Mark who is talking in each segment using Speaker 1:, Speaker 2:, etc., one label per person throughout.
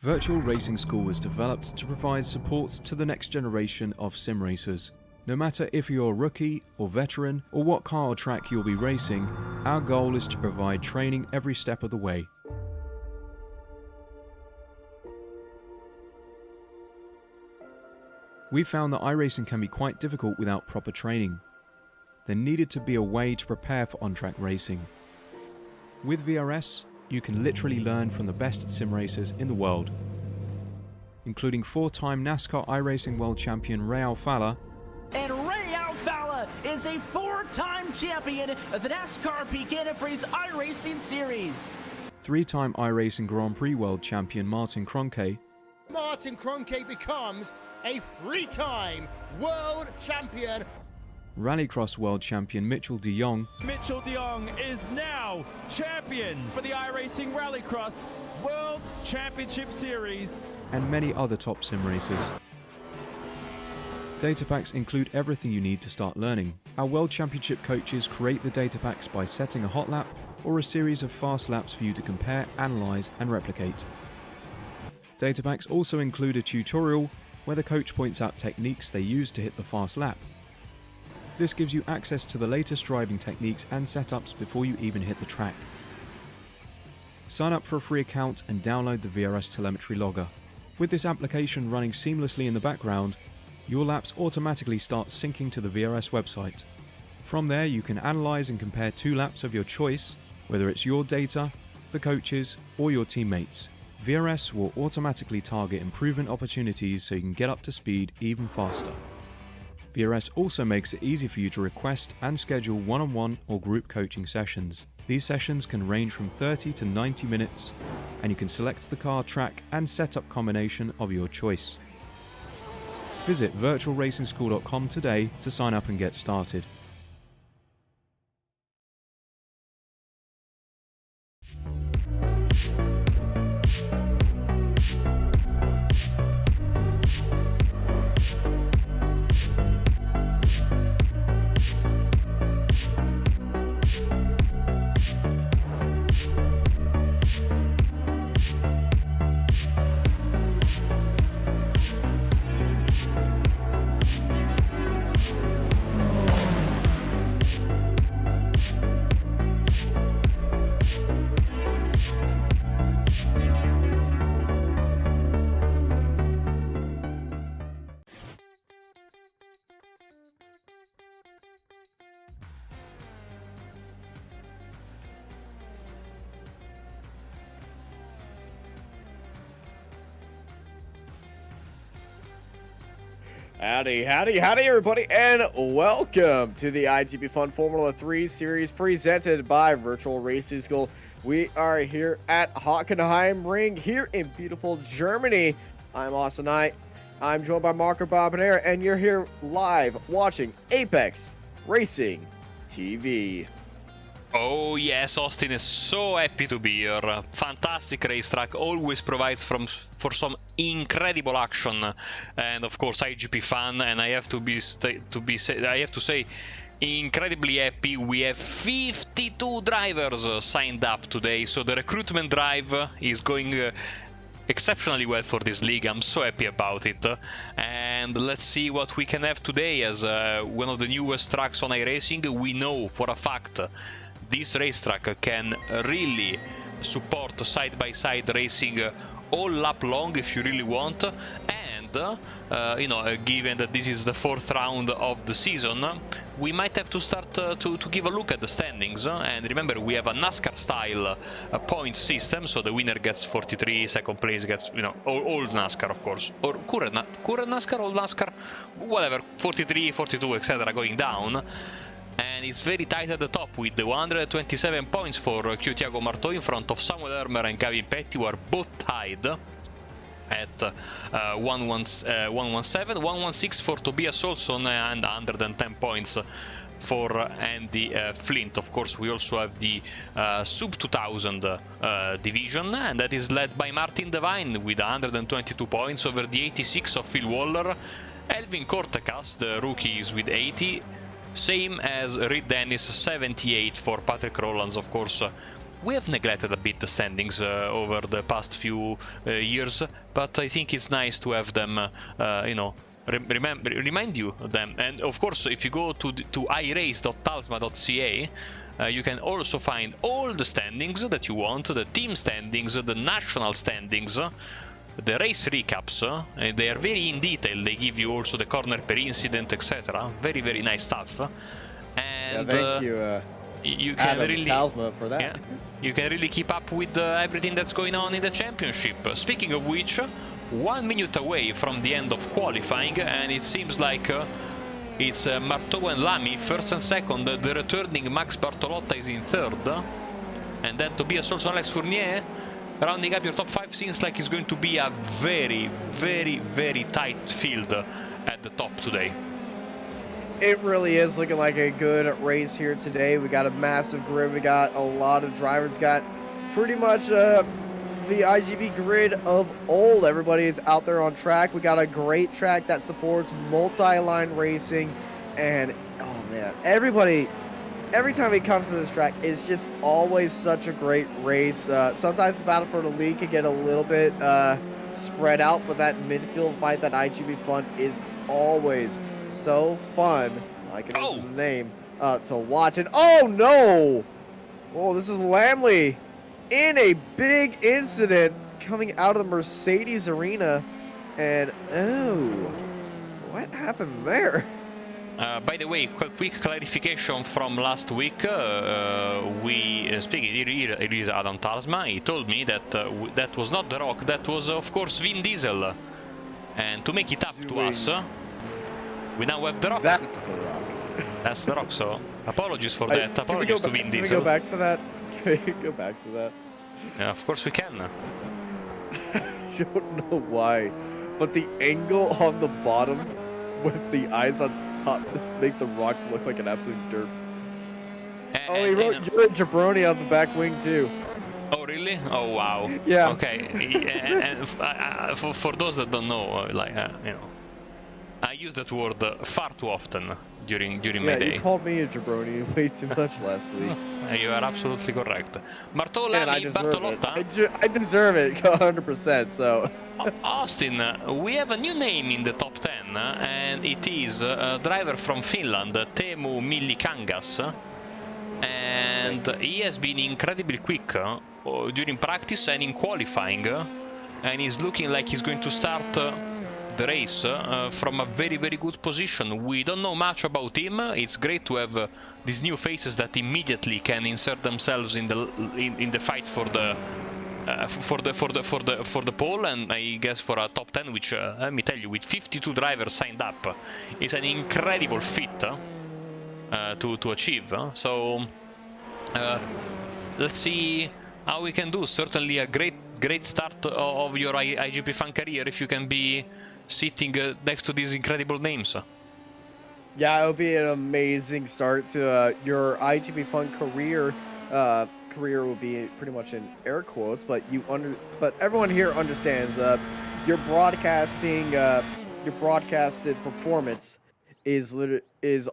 Speaker 1: Virtual Racing School was developed to provide support to the next generation of sim racers. No matter if you're a rookie or veteran or what car or track you'll be racing, our goal is to provide training every step of the way. We found that iRacing can be quite difficult without proper training. There needed to be a way to prepare for on-track racing. With VRS, you can literally learn from the best sim racers in the world, including 4-time NASCAR iRacing World Champion Ray Alfalla.
Speaker 2: And Ray Alfalla is a 4-time champion of the NASCAR Hockenheimring's iRacing Series.
Speaker 1: 3-time iRacing Grand Prix World Champion Martin Kroenke.
Speaker 3: Martin Kroenke becomes a 3-time world champion.
Speaker 1: Rallycross World Champion Mitchell de Jong.
Speaker 4: Mitchell de Jong is now champion for the iRacing Rallycross World Championship Series.
Speaker 1: And many other top sim racers. Data packs include everything you need to start learning. Our World Championship coaches create the data packs by setting a hot lap or a series of fast laps for you to compare, analyze, and replicate. Data packs also include a tutorial where the coach points out techniques they use to hit the fast lap. This gives you access to the latest driving techniques and setups before you even hit the track. Sign up for a free account and download the VRS telemetry logger. With this application running seamlessly in the background, your laps automatically start syncing to the VRS website. From there, you can analyze and compare 2 laps of your choice, whether it's your data, the coaches, or your teammates. VRS will automatically target improvement opportunities so you can get up to speed even faster. VRS also makes it easy for you to request and schedule one-on-one or group coaching sessions. These sessions can range from 30 to 90 minutes, and you can select the car, track, and setup combination of your choice. Visit virtualracingschool.com today to sign up and get started.
Speaker 5: Howdy everybody, and welcome to the iGPFun Formula 3 series presented by Virtual Racing School. We are here at Hockenheimring here in beautiful Germany. I'm Austin Knight. I'm joined by Marco Bobanera, and you're here live watching Apex Racing TV.
Speaker 6: Oh yes, Austin is so happy to be here. Fantastic racetrack, always provides for some incredible action, and of course iGPFun. And I have to say, incredibly happy. We have 52 drivers signed up today, so the recruitment drive is going exceptionally well for this league. I'm so happy about it, and let's see what we can have today as one of the newest tracks on iRacing. We know for a fact this racetrack can really support side-by-side racing all lap long if you really want, and given that this is the 4th round of the season, we might have to start to give a look at the standings. And remember, we have a NASCAR style points system, so the winner gets 43, second place gets, old NASCAR of course, or current NASCAR, old NASCAR, whatever, 43, 42, etc. going down. And it's very tight at the top with the 127 points for Thiago Martó in front of Samuel Ermer and Gavin Petty, who are both tied at 117, 116 for Tobias Olsson, and 110 points for Andy Flint. Of course, we also have the sub 2000 division, and that is led by Martin Devine with 122 points over the 86 of Phil Waller. Elvin Cortecas, the rookies, with 80. Same as Reed Dennis, 78 for Patrick Rowlands, of course, we have neglected a bit the standings over the past few years, but I think it's nice to have them, you know, remind you of them. And of course, if you go to irace.talsma.ca, you can also find all the standings that you want, the team standings, the national standings, the race recaps. They are very in detail. They give you also the corner per incident, etc. Very, very nice stuff. And
Speaker 5: thank you,
Speaker 6: you can
Speaker 5: Adam
Speaker 6: really
Speaker 5: Talsma, for that.
Speaker 6: Yeah, you can really keep up with everything that's going on in the championship. Speaking of which, 1 minute away from the end of qualifying, and it seems like it's Marteau and Lamy first and second. The returning Max Bartolotta is in third, and then Tobias Olsson, Alex Fournier rounding up your top 5. Seems like it's going to be a very, very, very tight field at the top today.
Speaker 5: It really is looking like a good race here today. We got a massive grid. We got a lot of drivers. Got pretty much the IGP grid of old. Everybody is out there on track. We got a great track that supports multi-line racing. And, oh man, everybody, every time we come to this track, it's just always such a great race. Sometimes the battle for the lead can get a little bit spread out, but that midfield fight, that iGPFun, is always so fun, like it is in the name, to watch. And oh no! Oh, this is Lamley in a big incident coming out of the Mercedes arena. And oh, what happened there?
Speaker 6: By the way, quick clarification from last week. Speaking, it is Adam Talsma. He told me that that was not The Rock. That was, of course, Vin Diesel. And to make it up to us, we now have The Rock.
Speaker 5: That's The Rock.
Speaker 6: That's The Rock, so apologies for that. Apologies to Vin Diesel.
Speaker 5: Can we go back to that? Can we go back to that?
Speaker 6: Yeah, of course we can.
Speaker 5: I don't know why, but the angle on the bottom with the eyes on top just make The Rock look like an absolute derp. He wrote you're a jabroni on the back wing too.
Speaker 6: Oh really? Oh wow.
Speaker 5: Yeah.
Speaker 6: Okay. And for those that don't know, like you know, I use that word far too often during my day.
Speaker 5: You called me a jabroni way too much last week.
Speaker 6: You are absolutely correct. Marteau, Lamy, Bartolotta.
Speaker 5: I deserve it 100%. So.
Speaker 6: Austin, we have a new name in the top 10, and it is a driver from Finland, Teemu Millikangas. And he has been incredibly quick during practice and in qualifying, and he's looking like he's going to start the race from a very, very good position. We don't know much about him. It's great to have these new faces that immediately can insert themselves in the fight for the pole, and I guess for a top 10, which let me tell you, with 52 drivers signed up, is an incredible feat to achieve. So let's see how we can do. Certainly a great start of your iGPFun career if you can be sitting next to these incredible names.
Speaker 5: Yeah, it'll be an amazing start to your iGPFun career. Career will be pretty much in air quotes, but everyone here understands your broadcasted performance is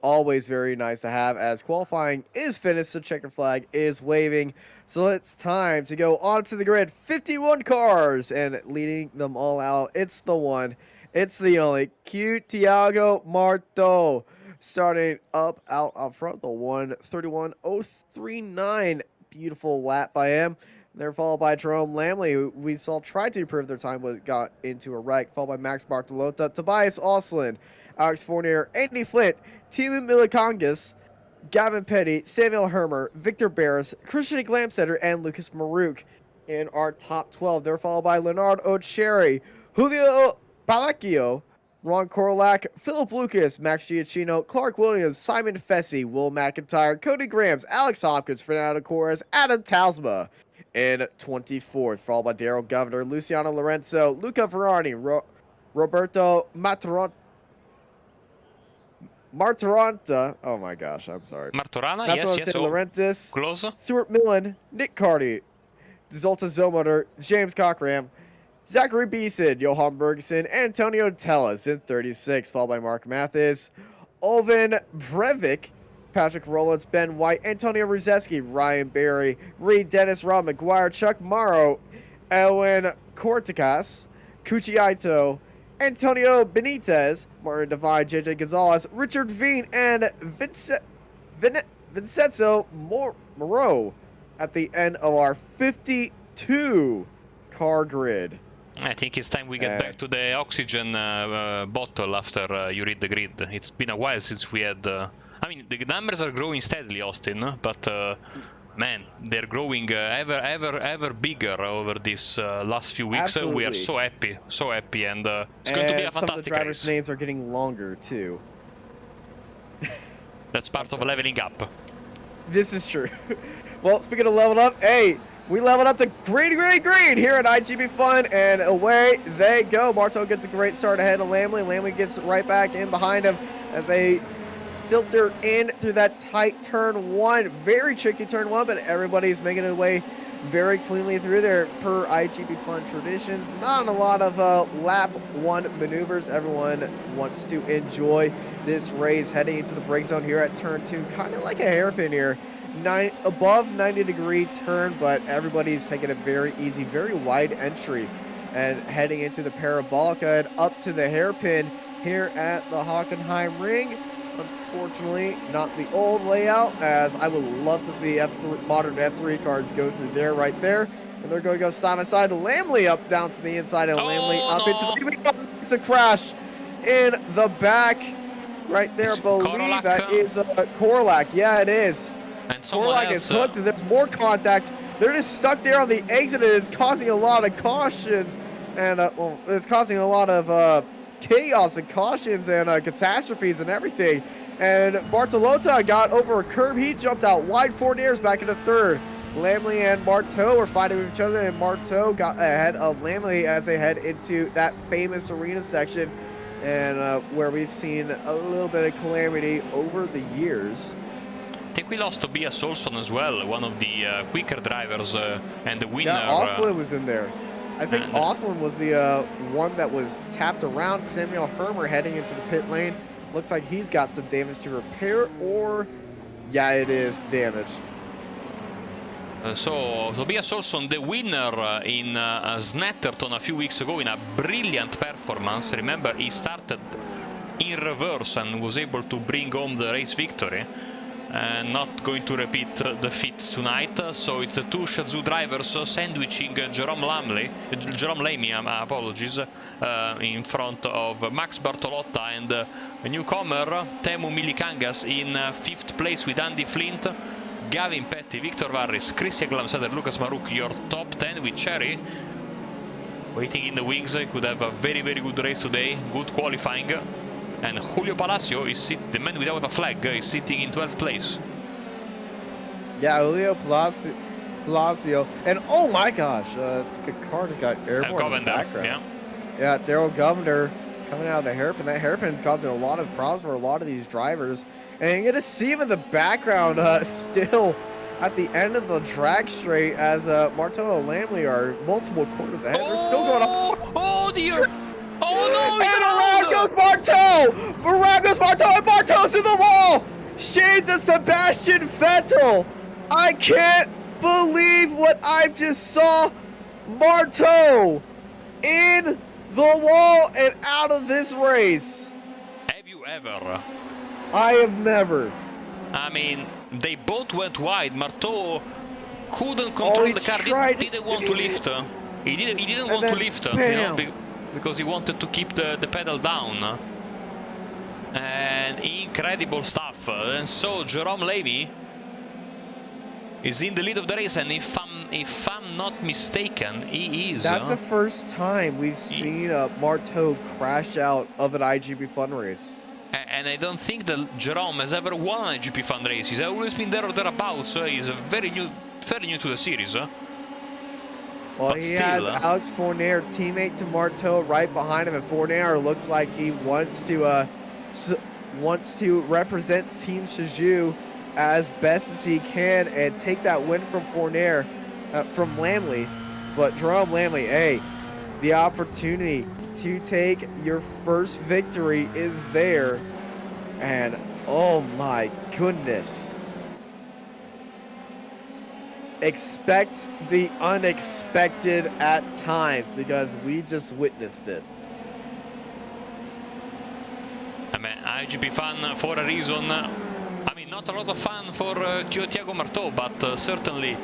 Speaker 5: always very nice to have, as qualifying is finished, the checker flag is waving. So it's time to go onto the grid. 51 cars, and leading them all out, it's the one, it's the only, cute Thiago Marteau, starting out front, the 1:31.039. Beautiful lap by him. They're followed by Jerome Lamley, who we saw tried to improve their time but got into a wreck, followed by Max Bartolotta, Tobias Olsson, Alex Fournier, Andy Flint, Teemu Millikangas, Gavin Petty, Samuel Hermer, Victor Barris, Christian Glamstetter, and Lucas Maruk in our top 12. They're followed by Leonard O'Cherry, Julio Palacchio, Ron Korlak, Philip Lucas, Max Giacchino, Clark Williams, Simon Fessy, Will McIntyre, Cody Grams, Alex Hopkins, Fernando Corres, Adam Talsma in 24th, followed by Daryl Governor, Luciano Lorenzo, Luca Ferrari, Roberto Martoranta. Oh my gosh, I'm sorry.
Speaker 6: Martorana, yes.
Speaker 5: Laurentis,
Speaker 6: close.
Speaker 5: Stuart Millen, Nick Carty, Zolta Zomotor, James Cockram, Zachary Beeson, Johan Bergson, Antonio Tellis in 36, followed by Mark Mathis, Olven Breivik, Patrick Rowlands, Ben White, Antonio Ruzeski, Ryan Berry, Reed Dennis, Rob McGuire, Chuck Morrow, Elwin Corticas, Kuchi Aito, Antonio Benitez, Martin Devine, JJ Gonzalez, Richard Veen, and Vincenzo Moreau at the end of our 52 car grid.
Speaker 6: I think it's time we get back to the oxygen bottle after you read the grid. It's been a while since we had... I mean, the numbers are growing steadily, Austin, but man, they're growing ever bigger over these last few weeks. We are so happy, and it's going to be a fantastic race.
Speaker 5: Some of the drivers' names are getting longer, too.
Speaker 6: That's part of leveling up.
Speaker 5: This is true. Well, speaking of leveling up, hey, we leveled up to green here at iGPFun, and away they go. Marto gets a great start ahead of Lamley. Lamley gets right back in behind him as they filter in through that tight turn 1. Very tricky turn 1, but everybody's making their way very cleanly through there per iGPFun traditions. Not a lot of lap 1 maneuvers. Everyone wants to enjoy this race heading into the break zone here at turn 2. Kind of like a hairpin here. Above 90-degree turn, but everybody's taking a very easy, very wide entry and heading into the parabolica and up to the hairpin here at the Hockenheimring. Unfortunately, not the old layout, as I would love to see modern F3 cars go through there right there. And they're going to go side by side. Lamley up down to the inside, and Lamley up into the... It's a crash in the back right there. I believe that is Korlak. Yeah, it is.
Speaker 6: And Korlak
Speaker 5: is hooked, and there's more contact. They're just stuck there on the exit, and it's causing a lot of cautions. And, well, it's causing a lot of chaos and cautions and catastrophes and everything. And Bartolotta got over a curb. He jumped out wide. Fournier's back into third. Lamley and Marteau were fighting with each other, and Marteau got ahead of Lamley as they head into that famous arena section, and where we've seen a little bit of calamity over the years.
Speaker 6: I think we lost Tobias Olsson as well, one of the quicker drivers and the winner.
Speaker 5: Yeah, Oslin was in there. I think Oslin was the one that was tapped around. Samuel Hermer heading into the pit lane. Looks like he's got some damage to repair, or... Yeah, it is damage.
Speaker 6: So, Tobias Olsson, the winner in Snetterton a few weeks ago in a brilliant performance. Remember, he started in reverse and was able to bring home the race victory. And not going to repeat the feat tonight. So it's the two Shazoo drivers sandwiching Jerome Lamy, apologies, in front of Max Bartolotta and a newcomer Teemu Milikangas in 5th place with Andy Flint, Gavin Petty, Victor Varris, Christian Glamseder, Lucas Maruk, your top 10 with Cherry. Waiting in the wings, could have a very good race today, good qualifying. And Julio Palacio is the man without a flag, is sitting in 12th place.
Speaker 5: Yeah, Julio Palacio. And oh my gosh, the car just got airborne in the background. Yeah, Daryl Governor coming out of the hairpin. That hairpin's causing a lot of problems for a lot of these drivers. And you're going to see him in the background still at the end of the drag straight as Martino and Lamley are multiple quarters ahead. They're still going up.
Speaker 6: Oh dear! Oh no!
Speaker 5: And around goes Marteau! Around goes Marteau, and Marteau's in the wall! Shades of Sebastian Vettel! I can't believe what I just saw! Marteau in the wall and out of this race!
Speaker 6: Have you ever?
Speaker 5: I have never.
Speaker 6: I mean, they both went wide. Marteau couldn't control the car, didn't want to lift. He didn't want to lift, you know, because he wanted to keep the pedal down. And incredible stuff. And so Jerome Lamy is in the lead of the race, and if I'm not mistaken, he is.
Speaker 5: That's the first time we've seen Marteau crash out of an iGPFun race.
Speaker 6: And I don't think that Jerome has ever won an iGPFun race. He's always been there or thereabouts. He's fairly new to the series.
Speaker 5: Well,
Speaker 6: but
Speaker 5: he
Speaker 6: still,
Speaker 5: has Alex Fournier, teammate to Marteau, right behind him. And Fournier looks like he wants to represent Team Shazoo as best as he can and take that win from Fournier, from Lamley. But Jerome Lamley, hey, the opportunity to take your first victory is there. And Oh my goodness. Expect the unexpected at times because we just witnessed it.
Speaker 6: I mean, IGP fun for a reason. I mean, not a lot of fun for Thiago Marteau, but certainly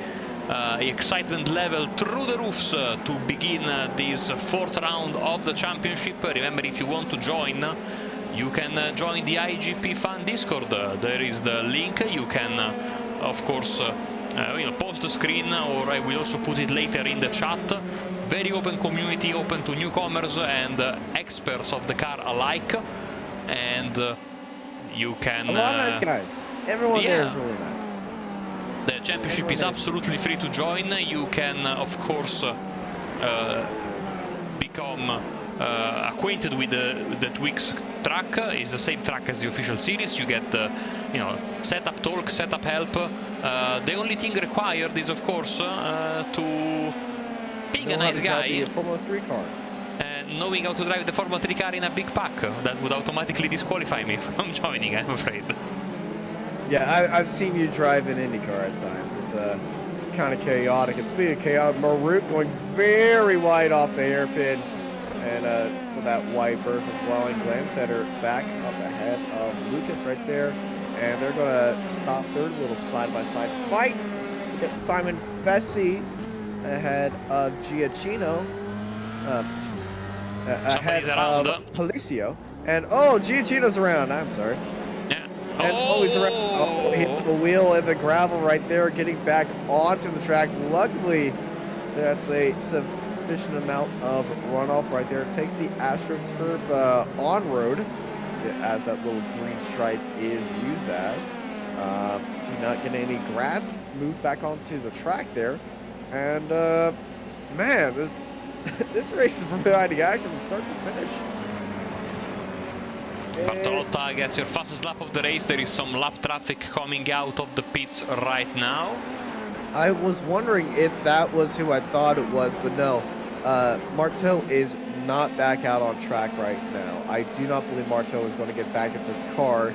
Speaker 6: excitement level through the roofs to begin this fourth round of the championship. Remember, if you want to join, you can join the IGP Fun Discord. There is the link. You can, of course, post the screen, or I will also put it later in the chat. Very open community, open to newcomers and experts of the car alike. And you can...
Speaker 5: A lot of nice guys. Everyone there is really nice.
Speaker 6: The championship is absolutely free to join. You can, of course, become acquainted with that week's track. It's the same track as the official series. You get, setup talk, setup help. The only thing required is, of course, to being a nice guy.
Speaker 5: A Formula 3 car.
Speaker 6: And knowing how to drive the Formula 3 car in a big pack. That would automatically disqualify me from joining, I'm afraid.
Speaker 5: Yeah, I've seen you drive an IndyCar at times. It's kind of chaotic. And speaking of chaotic, Marut going very wide off the hairpin. And with that wide berth is allowing Glamsetter back up ahead of Lucas right there. And they're going to stop third, little side-by-side fight. We get Simon Fessy ahead of Giacchino. Ahead of Policio. And, Giacchino's around. I'm sorry.
Speaker 6: Yeah.
Speaker 5: And he's around. Oh, he hit the wheel and the gravel right there, getting back onto the track. Luckily, that's a sufficient amount of runoff right there. It takes the AstroTurf on-road, as that little green stripe is used as. Do not get any grass moved back onto the track there. And, man, this race is providing action from start to finish.
Speaker 6: Bartolotta gets your fastest lap of the race. There is some lap traffic coming out of the pits right now.
Speaker 5: I was wondering if that was who I thought it was, but no. Marteau is not back out on track right now. I do not believe Marteau is going to get back into the car.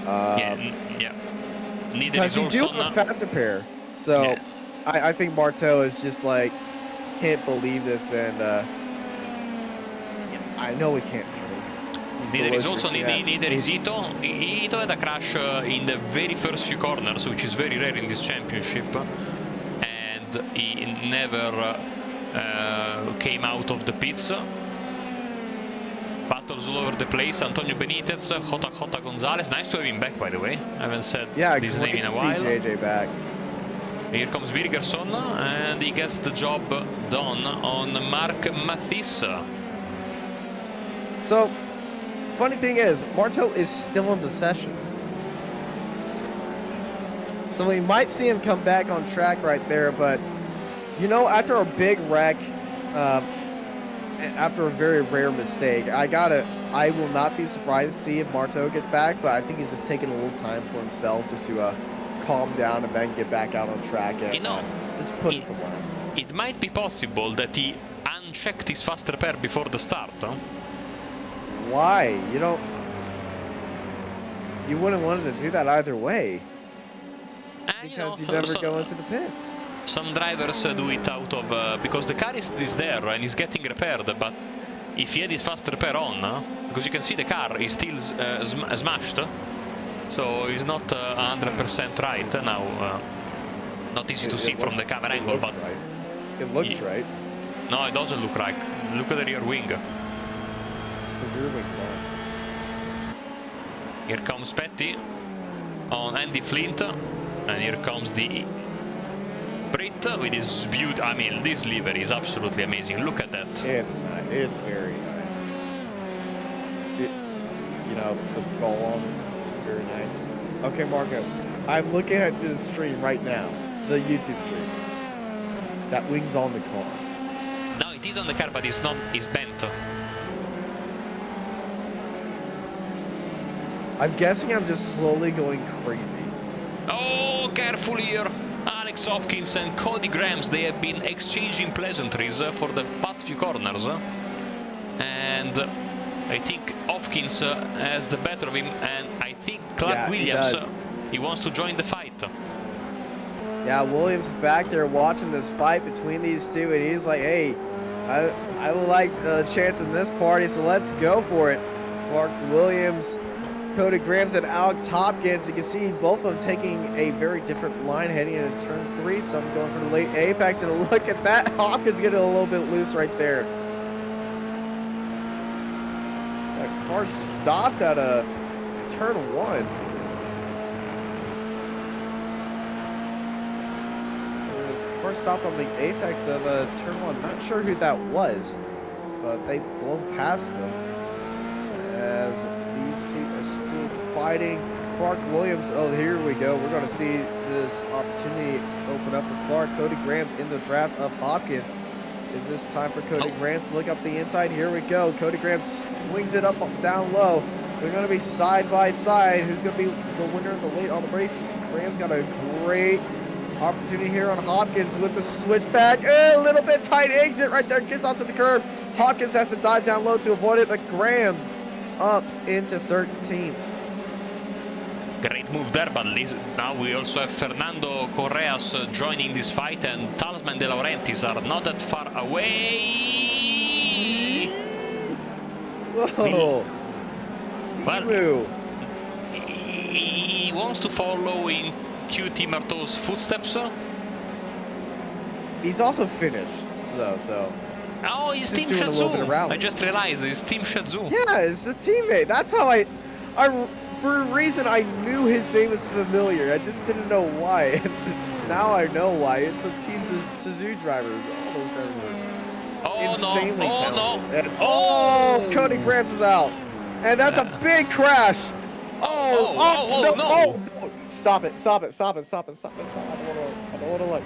Speaker 6: Yeah.
Speaker 5: Because you do have a faster pair. So yeah. I think Marteau is just like, can't believe this, and I know he can't drink.
Speaker 6: Neither is also neither is Ito. Ito had a crash in the very first few corners, which is very rare in this championship, and he never came out of the pits. Battles all over the place. Antonio Benitez, Jota Gonzalez. Nice to have him back, by the way. I haven't said his name in a while.
Speaker 5: See JJ back.
Speaker 6: Here comes Birgersson, and he gets the job done on Mark Mathis.
Speaker 5: So, funny thing is, Marteau is still in the session. So we might see him come back on track right there, but, after a big wreck, after a very rare mistake, I will not be surprised to see if Marteau gets back, but I think he's just taking a little time for himself just to calm down and then get back out on track and just put in some laps.
Speaker 6: It might be possible that he unchecked his faster pair before the start.
Speaker 5: Why? You wouldn't want him to do that either way. Because you never go into the pits.
Speaker 6: Some drivers do it out of because the car is there and is getting repaired, but if he had his faster pair on, because you can see the car is still smashed, so he's not 100% right now. Not easy to see from the camera angle, but
Speaker 5: right. It looks right.
Speaker 6: No, it doesn't look right. Look at the rear wing.
Speaker 5: The rear wing.
Speaker 6: Here comes Petty on Andy Flint, and here comes the Brit with his beauty. I mean, this livery is absolutely amazing. Look at that.
Speaker 5: It's nice. It's very nice. The skull on it is very nice. Okay, Marco, I'm looking at the stream right now, the YouTube stream. That wing's on the car.
Speaker 6: No, it is on the car, but it's not. It's bent.
Speaker 5: I'm guessing I'm just slowly going crazy.
Speaker 6: Oh, careful here. Alex Hopkins and Cody Grams, they have been exchanging pleasantries for the past few corners. And I think Hopkins has the better of him, and I think Clark
Speaker 5: Yeah,
Speaker 6: Williams, he wants to join the fight.
Speaker 5: Yeah, Williams is back there watching this fight between these two, and he's like, hey, I would like the chance in this party, so let's go for it. Clark Williams, Cody Grams, and Alex Hopkins. You can see both of them taking a very different line heading into turn 3. Some going for the late apex, and look at that. Hopkins getting a little bit loose right there. That car stopped at a turn 1. Car stopped on the apex of turn 1. Not sure who that was, but they blown past them as these two are still fighting. Clark Williams, oh, here we go. We're going to see this opportunity open up for Clark. Cody Grams in the draft of Hopkins. Is this time for Cody Grams to look up the inside? Here we go. Cody Grams swings it up down low. They're going to be side by side. Who's going to be the winner of the late on the race? Grams got a great opportunity here on Hopkins with the switchback. A little bit tight exit right there. Gets onto the curb. Hopkins has to dive down low to avoid it, but Grams up into 13th.
Speaker 6: Great move there, but now we also have Fernando Correas joining this fight, and Talisman De Laurentiis are not that far away.
Speaker 5: Whoa.
Speaker 6: Well, he wants to follow in QT Marteau's footsteps.
Speaker 5: He's also finished, though, so.
Speaker 6: Oh, he's Team Shazoo. I just realized he's Team Shazoo.
Speaker 5: Yeah, it's a teammate. That's how for a reason, I knew his name was familiar. I just didn't know why. Now I know why. It's a Team Shazoo driver. All those drivers are insanely talented. And, Cody Grams is out. And that's a big crash. No. Stop it. I don't want to look.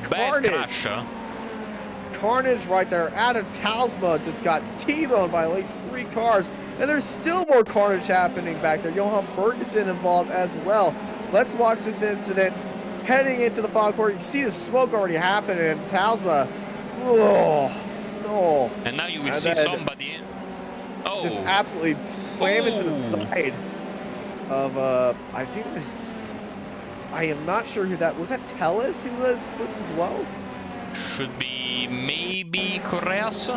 Speaker 6: Bad
Speaker 5: Carnage.
Speaker 6: crash.
Speaker 5: Carnage right there. Adam Talsma just got T-boned by at least 3 cars. And there's still more carnage happening back there. Johan Bergeson involved as well. Let's watch this incident heading into the final quarter. You can see the smoke already happening. And Talsma, no.
Speaker 6: And now you will see somebody
Speaker 5: just absolutely slam into the side of, I think it was, I am not sure who that was. That Tellis who was clipped as well?
Speaker 6: Should be maybe Correas.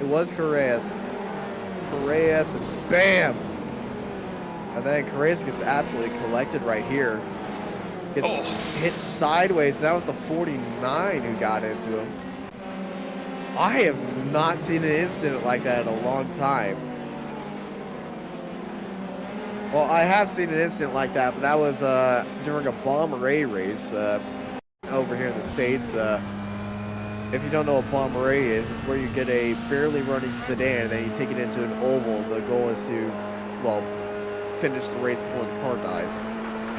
Speaker 5: It was Correas. Correas, and bam! And then Correas gets absolutely collected right here. Gets hit sideways. That was the 49 who got into him. I have not seen an incident like that in a long time. Well, I have seen an incident like that, but that was during a Bombardier race over here in the States. If you don't know what Bombardier is, it's where you get a barely running sedan and then you take it into an oval. The goal is to, well, finish the race before the car dies.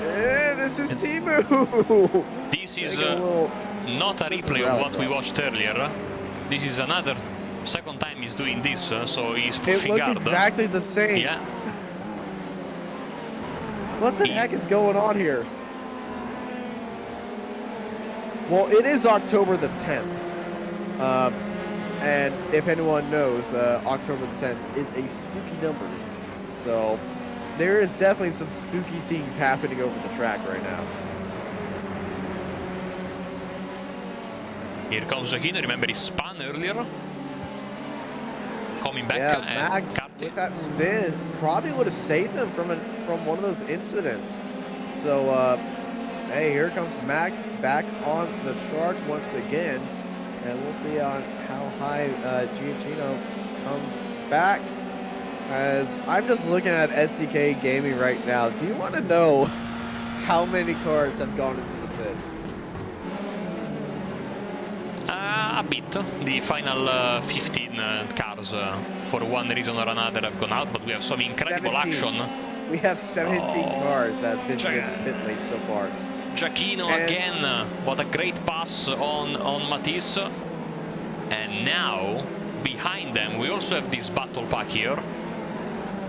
Speaker 5: And this is Timu!
Speaker 6: This is not a replay of what we watched earlier. This is another second time he's doing this, so he's pushing hard.
Speaker 5: It looked exactly the same.
Speaker 6: Yeah.
Speaker 5: What the heck is going on here? Well, it is October the 10th. And if anyone knows, October the 10th is a spooky number. So there is definitely some spooky things happening over the track right now.
Speaker 6: Here comes Aquino. Remember he spun earlier? Coming back.
Speaker 5: Yeah, Max with that spin probably would have saved him from one of those incidents. So, hey, here comes Max back on the charge once again. And we'll see on how high Giacchino comes back. As I'm just looking at SDK Gaming right now. Do you want to know how many cars have gone into the pits?
Speaker 6: A bit. The final 15 cars, for one reason or another, have gone out, but we have some incredible
Speaker 5: 17.
Speaker 6: action.
Speaker 5: We have 17 cars that have visited the pit lane so far.
Speaker 6: Giacchino again, what a great pass on Matisse. And now, behind them, we also have this battle pack here.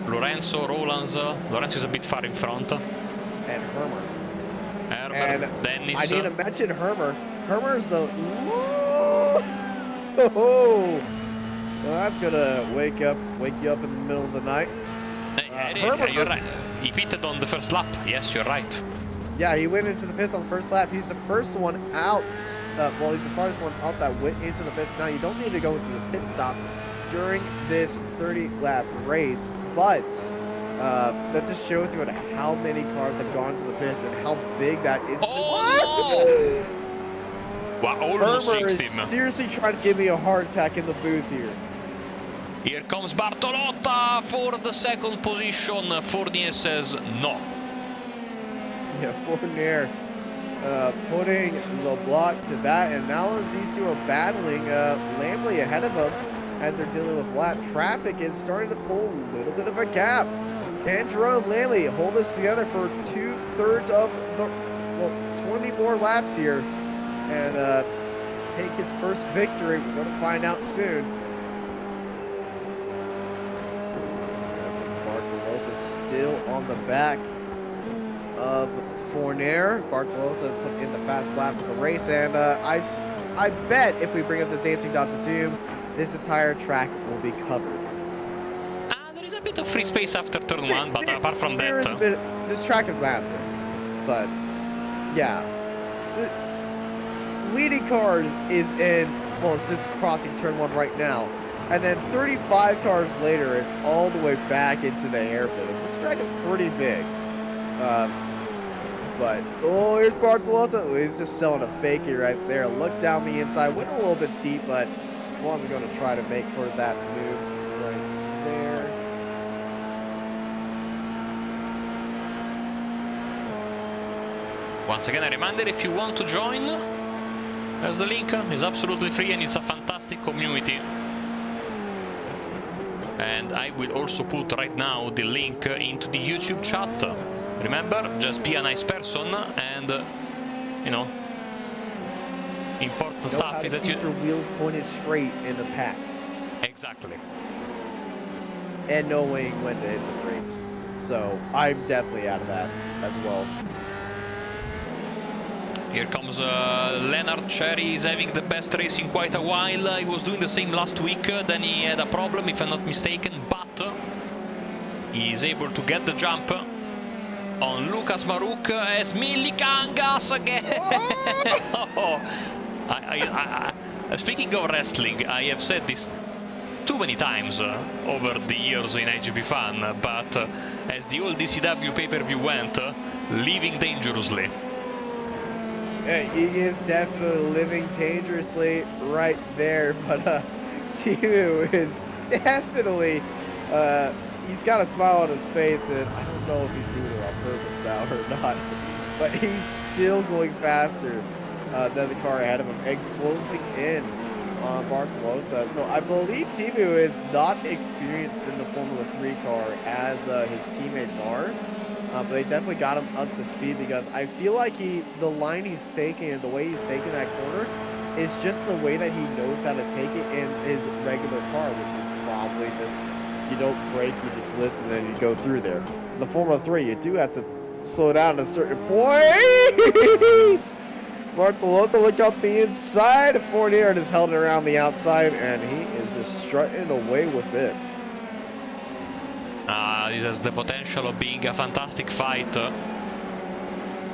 Speaker 6: Lorenzo, Rolands. Lorenzo is a bit far in front.
Speaker 5: And Hermer.
Speaker 6: And Dennis.
Speaker 5: I need to mention Hermer. Hermer's the... Well, that's gonna wake you up in the middle of the night.
Speaker 6: You're right. He pitted on the first lap. Yes, you're right.
Speaker 5: Yeah, he went into the pits on the first lap. He's the first one out. Well, he's the first one out that went into the pits. Now, you don't need to go into the pit stop during this 30-lap race, but that just shows you how many cars have gone to the pits and how big that is.
Speaker 6: Oh! Wow, almost
Speaker 5: Hermer is
Speaker 6: fixed him.
Speaker 5: seriously trying to give me a heart attack in the booth here.
Speaker 6: Here comes Bartolotta for the second position. Fournier says no.
Speaker 5: Yeah, Fournier putting the block to that, and now as these two are battling, Lamley ahead of him as they're dealing with lap traffic is starting to pull a little bit of a gap. Can Jerome Lamley hold this together for 2/3 of the, well, 20 more laps here and take his first victory? We're going to find out soon. Bartolotta still on the back of Fournier. Bartolotta put in the fast lap of the race, and I bet if we bring up the Dancing Dots of Doom, this entire track will be covered.
Speaker 6: There is a bit of free space after turn 1, but apart from that...
Speaker 5: This track is massive, but yeah. The leading car is in, well, it's just crossing turn 1 right now. And then 35 cars later, it's all the way back into the hairpin. This track is pretty big. But, oh, here's Bartolotta. Oh, he's just selling a fakie right there. Look down the inside. Went a little bit deep, but wasn't going to try to make for that move right there.
Speaker 6: Once again, a reminder, if you want to join, there's the link. It's absolutely free and it's a fantastic community. And I will also put right now the link into the YouTube chat. Remember, just be a nice person and, you know, important stuff is that
Speaker 5: you keep your wheels pointed straight in the pack.
Speaker 6: Exactly.
Speaker 5: And knowing when to hit the brakes. So I'm definitely out of that as well.
Speaker 6: Here comes Lennart Cherry. He's having the best race in quite a while. He was doing the same last week. Then he had a problem, if I'm not mistaken. But he's able to get the jump on Lucas Maruk as Millie Kangas again. Oh! Speaking of wrestling, I have said this too many times over the years in iGPFun, but as the old DCW pay-per-view went, living dangerously.
Speaker 5: Yeah, he is definitely living dangerously right there, but Timu is definitely, he's got a smile on his face, and I don't know if he's doing it on purpose now or not, but he's still going faster than the car ahead of him and closing in on Bartolotta. So I believe Timu is not experienced in the Formula 3 car as his teammates are. But they definitely got him up to speed because I feel like the line he's taking and the way he's taking that corner is just the way that he knows how to take it in his regular car, which is probably just, you don't brake, you just lift, and then you go through there. In the Formula 3, you do have to slow down at a certain point. Bartolotta look up the inside. Fournier is held around the outside, and he is just strutting away with it.
Speaker 6: This has the potential of being a fantastic fight.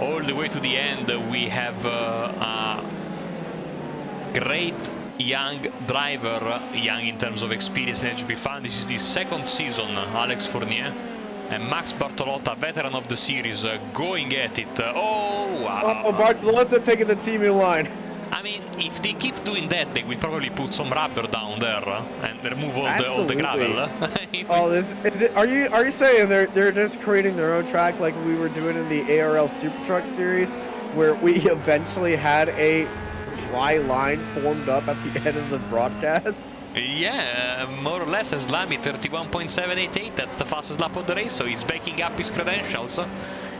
Speaker 6: All the way to the end, we have a great young driver, young in terms of experience in iGPFun. This is the second season, Alex Fournier. And Max Bartolotta, veteran of the series, going at it. Oh, wow.
Speaker 5: Oh, Bartolotta taking the Timu line.
Speaker 6: I mean, if they keep doing that, they will probably put some rubber down there and remove all the gravel.
Speaker 5: Oh, is it? Are you saying they're just creating their own track like we were doing in the ARL Super Truck series, where we eventually had a dry line formed up at the end of the broadcast?
Speaker 6: Yeah, more or less. As Lamy 31.788. That's the fastest lap of the race, so he's backing up his credentials.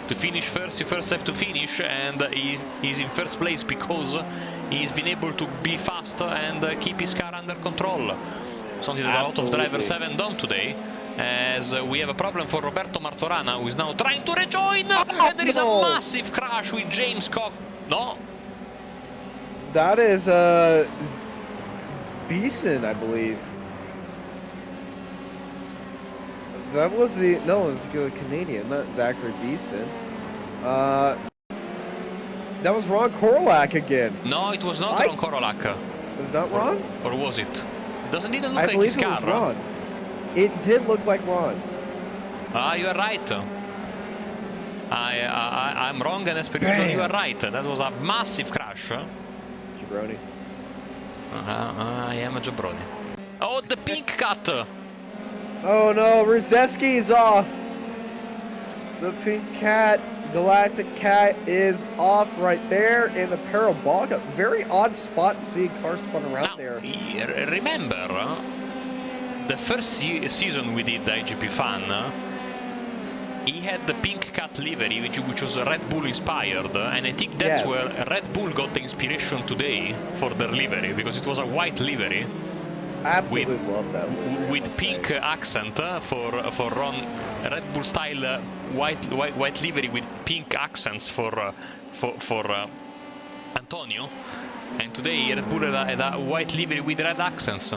Speaker 6: To finish first, you first have to finish, and he's in first place because he's been able to be fast and keep his car under control. Something that a lot of drivers haven't done today, as we have a problem for Roberto Martorana, who is now trying to rejoin, and there is a massive crash with James Cock. No.
Speaker 5: That is Beeson, I believe. That was the Canadian, not Zachary Beeson. That was Ron Korolak again.
Speaker 6: No, it was not Ron Korolak.
Speaker 5: It was not Ron?
Speaker 6: Or was it? Doesn't it look like
Speaker 5: believe
Speaker 6: his
Speaker 5: it was
Speaker 6: car?
Speaker 5: Ron. It did look like Ron's.
Speaker 6: Ah, you are right. I'm wrong, and as per usual, you are right. That was a massive crash.
Speaker 5: Jabroni.
Speaker 6: I am a jabroni. Oh, the pink cut!
Speaker 5: Oh no, Ruzetsky's off. The pink cat, Galactic Cat, is off right there in the parabolic. Very odd spot to see a car spun around
Speaker 6: Now,
Speaker 5: there.
Speaker 6: remember, the first season we did IGP Fun, he had the pink cat livery, which was Red Bull inspired, and I think that's where Red Bull got the inspiration today for their livery, because it was a white livery.
Speaker 5: Absolutely love that.
Speaker 6: With pink accent for Ron, Red Bull style white livery with pink accents for Antonio, and today Red Bull had a white livery with red accents.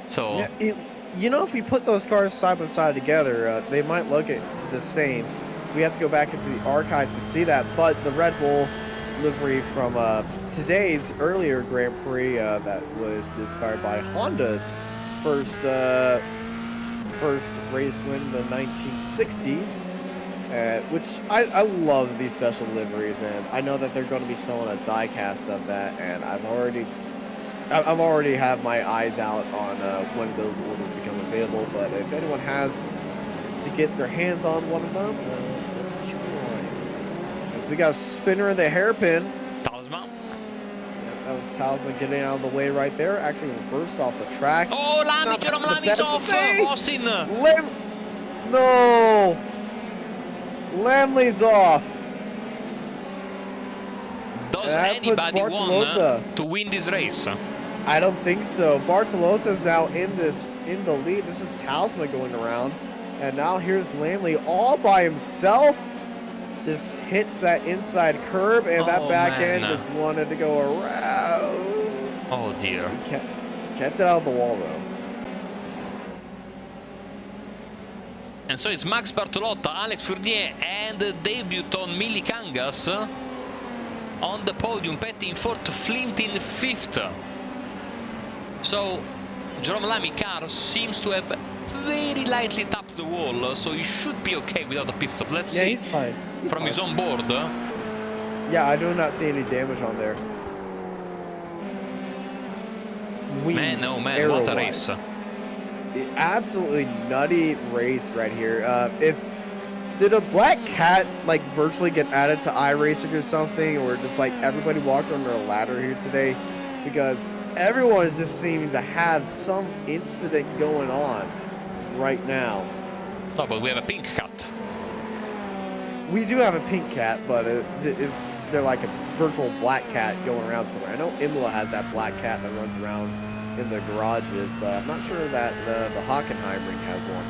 Speaker 6: So
Speaker 5: yeah, you know, if we put those cars side by side together, they might look the same. We have to go back into the archives to see that, but the Red Bull livery from today's earlier Grand Prix that was inspired by Honda's first race win in the 1960s, which I love these special liveries, and I know that they're going to be selling a die-cast of that, and I've already have my eyes out on when those orders become available. But if anyone has to get their hands on one of them, we got a spinner in the hairpin.
Speaker 6: Talisman.
Speaker 5: Yeah, that was Talisman getting out of the way right there. Actually reversed off the track.
Speaker 6: Oh, Jerome Lami's off. Austin.
Speaker 5: No. Lamley's off.
Speaker 6: Does anybody want to win this race?
Speaker 5: I don't think so. Bartolotta's now in the lead. This is Talisman going around. And now here's Lamley all by himself. Just hits that inside curb, and that back end just wanted to go around.
Speaker 6: Oh dear.
Speaker 5: Kept it out of the wall though.
Speaker 6: And so it's Max Bartolotta, Alex Fournier, and debutant Millie Kangas on the podium, Petty in fourth, Flint in fifth. So Jerome Lamy car seems to have very lightly tapped the wall, so he should be okay without a pit stop. Let's see.
Speaker 5: He's fine.
Speaker 6: From his own board.
Speaker 5: Yeah, I do not see any damage on there.
Speaker 6: Man, what a race.
Speaker 5: Absolutely nutty race right here. Did a black cat like virtually get added to iRacing or something, or just like everybody walked under a ladder here today? Because everyone is just seeming to have some incident going on right now.
Speaker 6: No, but we have a pink cat.
Speaker 5: We do have a pink cat, but they're like a virtual black cat going around somewhere. I know Imola has that black cat that runs around in the garages, but I'm not sure that the Hockenheimring has one.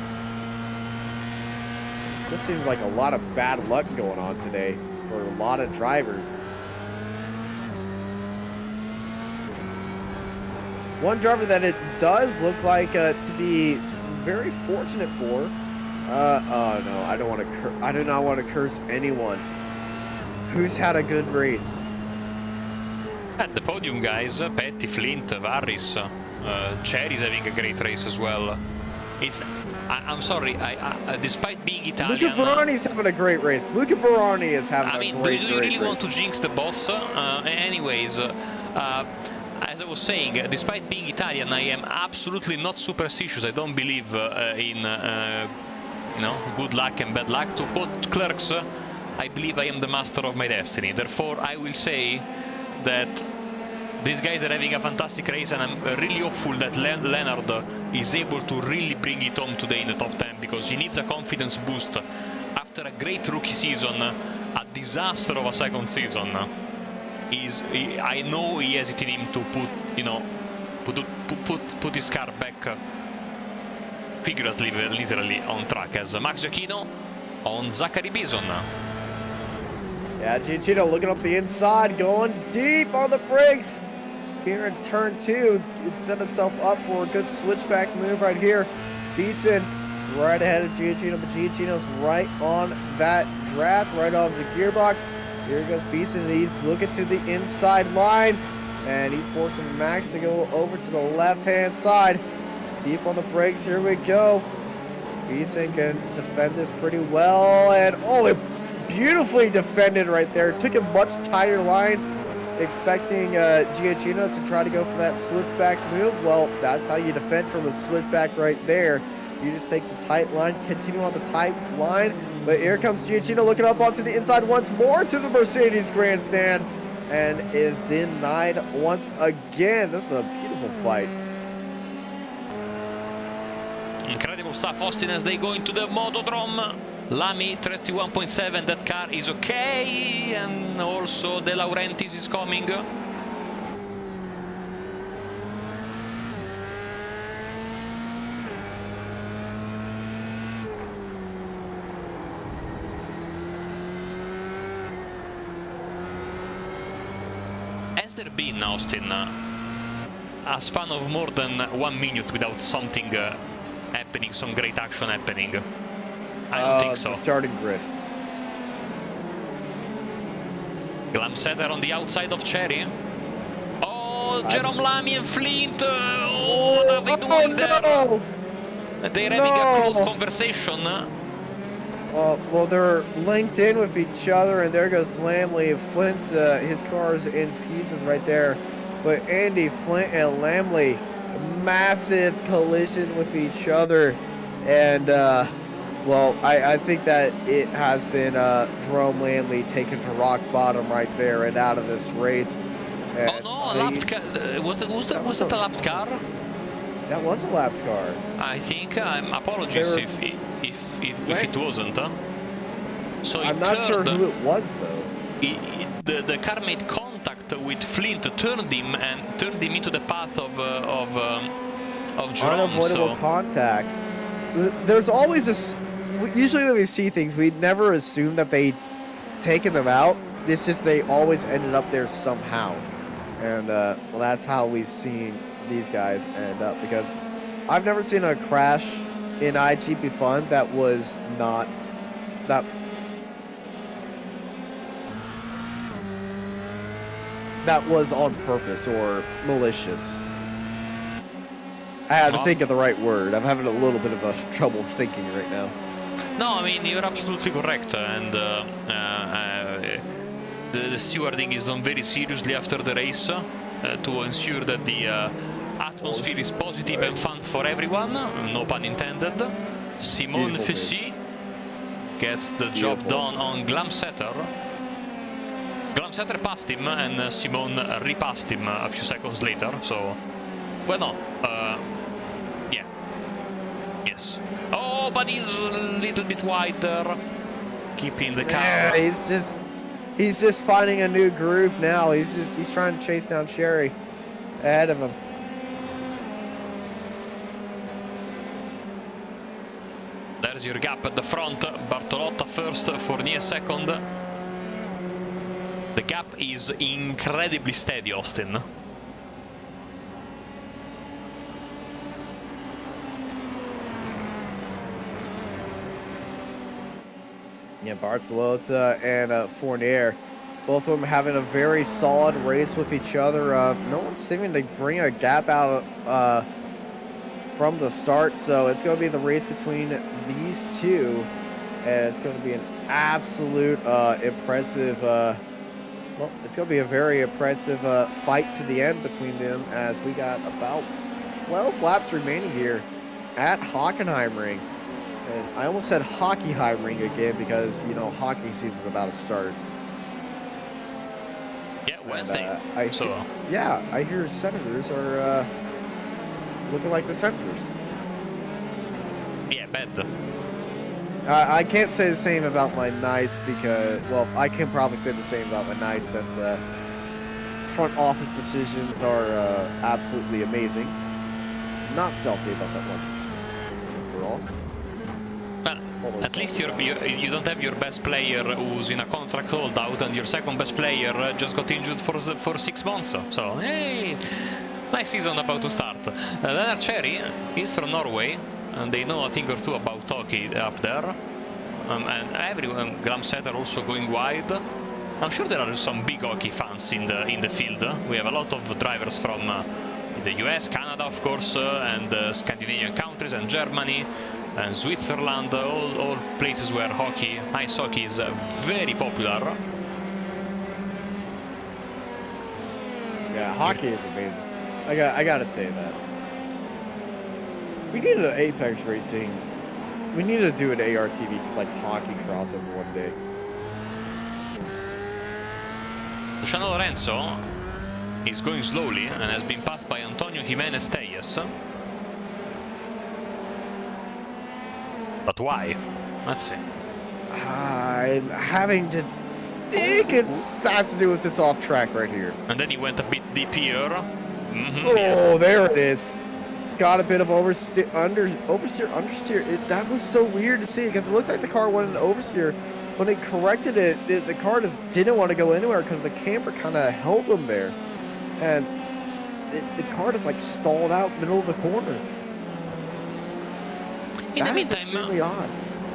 Speaker 5: It just seems like a lot of bad luck going on today for a lot of drivers. One driver that it does look like to be very fortunate for. Oh no, I don't want to. I do not want to curse anyone who's had a good race.
Speaker 6: At the podium, guys, Petty, Flint, Varris, Cherry's having a great race as well. I'm sorry, despite being Italian...
Speaker 5: Luca Ferrari's having a great race. Luca Ferrari is having a great race.
Speaker 6: Do you really want to jinx the boss? Anyways, as I was saying, despite being Italian, I am absolutely not superstitious. I don't believe in good luck and bad luck. To quote Clerks, I believe I am the master of my destiny. Therefore, I will say that these guys are having a fantastic race, and I'm really hopeful that Leonard is able to really bring it home today in the top 10, because he needs a confidence boost after a great rookie season, a disaster of a second season. I know he has it in him to put his car back figuratively, literally on track, as Max Giacchino on Zachary Bison.
Speaker 5: Yeah, Giacchino looking up the inside, going deep on the brakes here in turn 2. He'd set himself up for a good switchback move right here. Beeson right ahead of Giacchino, but Giacchino's right on that draft, right on the gearbox. Here goes Beeson, he's looking to the inside line, and he's forcing Max to go over to the left-hand side. Deep on the brakes, here we go. Beeson can defend this pretty well, and oh, it beautifully defended right there. Took a much tighter line, expecting Giacchino to try to go for that switchback move. Well, that's how you defend from a switchback right there. You just take the tight line, continue on the tight line, but here comes Giacchino looking up onto the inside once more to the Mercedes grandstand, and is denied once again. This is a beautiful fight.
Speaker 6: Incredible stuff, Austin, as they go into the Motodrome. Lamy 31.7, that car is okay, and also De Laurentiis is coming. Has there been, Austin, a span of more than 1 minute without something happening, some great action happening? I don't think so.
Speaker 5: The starting grid.
Speaker 6: Glamsetter on the outside of Cherry. Oh, Jerome Lamy and Flint. Oh, what are they doing there?
Speaker 5: No!
Speaker 6: They're having a close conversation.
Speaker 5: Well, they're linked in with each other, and there goes Lamley. Flint, his car's in pieces right there. But Andy, Flint, and Lamley, massive collision with each other. And, well, I think that it has been Jerome Lamley taken to rock bottom right there and out of this race. And
Speaker 6: oh no, a lapped car. Was that a lapped car?
Speaker 5: That was a lapped car.
Speaker 6: I think. Apologies if it wasn't. So
Speaker 5: I'm not sure who it was though.
Speaker 6: The car made contact with Flint, turned him into the path of Jerome.
Speaker 5: Unavoidable contact. There's always this. Usually when we see things, we never assume that they taken them out. It's just they always ended up there somehow, and well, that's how we've seen these guys end up. Because I've never seen a crash in iGPFun that was not that. That was on purpose or malicious. I had to think of the right word. I'm having a little bit of trouble thinking right now.
Speaker 6: No, I mean, you're absolutely correct, and the stewarding is done very seriously after the race to ensure that the atmosphere is positive and fun for everyone, no pun intended. Simone Fessy gets the job done on Glamsetter. Glamsetter passed him, and Simone repassed him a few seconds later, so... Well, no, yeah. Yes. Oh, but he's a little bit wider, keeping the car.
Speaker 5: Yeah, he's just finding a new groove now. He's trying to chase down Cherry ahead of him.
Speaker 6: There's your gap at the front. Bartolotta first, Fournier second. The gap is incredibly steady, Austin.
Speaker 5: Yeah, Bartolotta and Fournier, both of them having a very solid race with each other. No one's seeming to bring a gap out from the start, so it's going to be the race between these two, and it's going to be an absolute impressive. Well, it's going to be a very impressive fight to the end between them, as we got about 12 laps remaining here at Hockenheimring. And I almost said Hockenheimring again because, you know, hockey season's about to start.
Speaker 6: Yeah, Wednesday.
Speaker 5: Yeah, I hear Senators are looking like the Senators.
Speaker 6: Yeah, bad.
Speaker 5: I can't say the same about my Knights because, well, I can probably say the same about my Knights since front office decisions are absolutely amazing. Not salty about that once overall.
Speaker 6: Well, at least you don't have your best player who's in a contract holdout, and your second best player just got injured for 6 months. So, hey, nice season about to start. Lennart Cherry is from Norway. and they know a thing or two about hockey up there. And everyone, Glamsetter also going wide. I'm sure there are some big hockey fans in the field. We have a lot of drivers from the US, Canada, of course, and Scandinavian countries, and Germany, and Switzerland, all places where ice hockey is very popular.
Speaker 5: Yeah, hockey is amazing. I gotta say that. We need an Apex Racing. We need to do an ARTV just like hockey crossover one day.
Speaker 6: Luciano Lorenzo is going slowly and has been passed by Antonio Jimenez Telles. But why? Let's see.
Speaker 5: I'm having to think it has to do with this off track right here.
Speaker 6: And then he went a bit deep here.
Speaker 5: Oh, there it is. Got a bit of oversteer, understeer. That was so weird to see because it looked like the car went into oversteer. When it corrected it, the car just didn't want to go anywhere because the camber kind of held them there. And the car just like stalled out middle of the corner.
Speaker 6: In the meantime,
Speaker 5: extremely odd.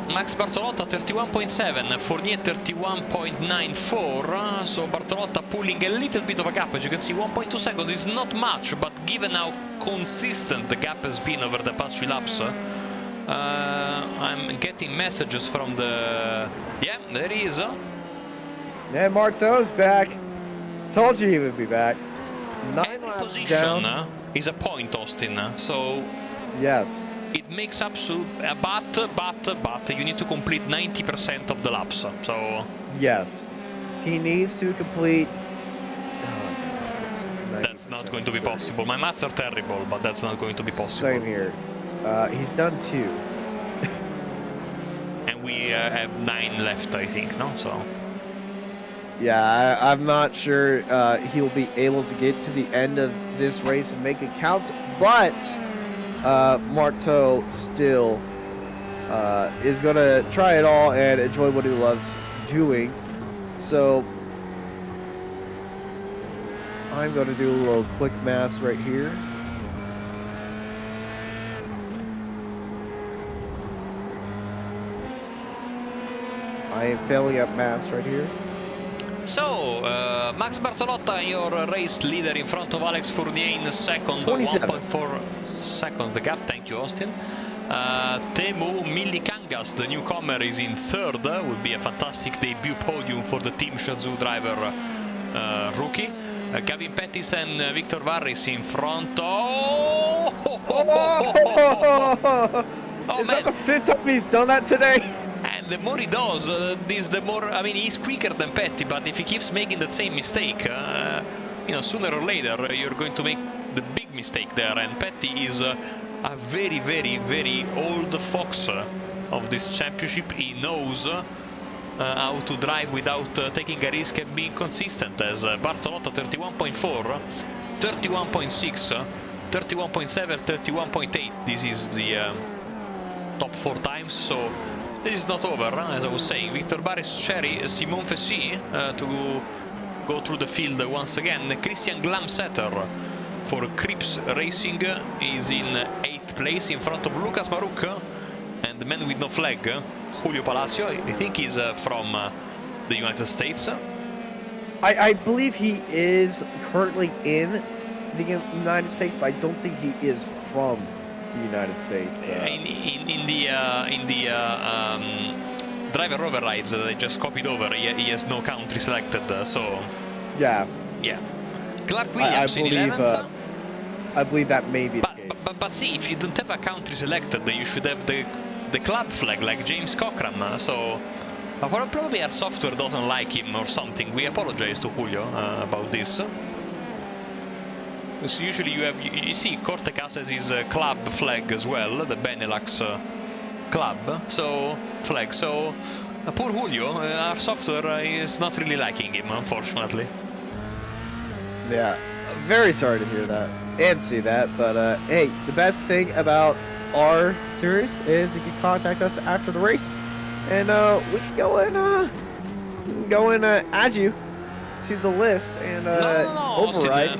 Speaker 6: Max Bartolotta 31.7, Fournier 31.94, so Bartolotta pulling a little bit of a gap. As you can see, 1.2 seconds is not much, but given how consistent the gap has been over the past few laps, I'm getting messages from the... Yeah, there he is.
Speaker 5: Yeah, Marteau's back. Told you he would be back. 9
Speaker 6: Every
Speaker 5: laps
Speaker 6: position
Speaker 5: down.
Speaker 6: is a point, Austin, so...
Speaker 5: Yes.
Speaker 6: It makes up but you need to complete 90% of the laps, so...
Speaker 5: Yes. He needs to complete...
Speaker 6: That's not going to be possible. My maths are terrible, but that's not going to be possible.
Speaker 5: Same here. He's done 2.
Speaker 6: And we have 9 left, I think, no? So...
Speaker 5: Yeah, I'm not sure he'll be able to get to the end of this race and make it count, but... Marteau still is going to try it all and enjoy what he loves doing. So I'm going to do a little quick maths right here. I am failing at maths right here.
Speaker 6: So, Max Bartolotta, your race leader in front of Alex Fournier in second, 1.4 seconds the gap, thank you Austin. Teemu Millikangas, the newcomer, is in third, would be a fantastic debut podium for the Team Shazoo driver rookie. Gavin Pettis and Victor Varys in front.
Speaker 5: Is that the 5th time he's done that today?
Speaker 6: And the more he does, the more, I mean, he's quicker than Petty, but if he keeps making the same mistake, you know, sooner or later, you're going to make the big mistake there. And Petty is a very, very, very old fox of this championship. He knows how to drive without taking a risk and being consistent, as Bartolotta 31.4, 31.6, 31.7, 31.8. This is the top 4 times, so this is not over, as I was saying. Victor Barres, Sherry, Simon Fessy to go through the field once again. Christian Glamsetter for Crips Racing is in 8th place in front of Lucas Maruk and the man with no flag, Julio Palacio. I think he's from the United States.
Speaker 5: I believe he is currently in the United States, but I don't think he is from the United States.
Speaker 6: In the driver overrides they just copied over, he has no country selected, so
Speaker 5: yeah.
Speaker 6: Clark Williams in 11th.
Speaker 5: I believe that may be the case.
Speaker 6: But see, if you don't have a country selected, you should have the club flag like James Cochran, so probably our software doesn't like him or something. We apologize to Julio about this. So usually you see Cortecas has his club flag as well, the Benelux club flag. So poor Julio, our software is not really liking him, unfortunately.
Speaker 5: Yeah, very sorry to hear that and see that. But hey, the best thing about our series is you can contact us after the race, and we can go and add you to the list and override.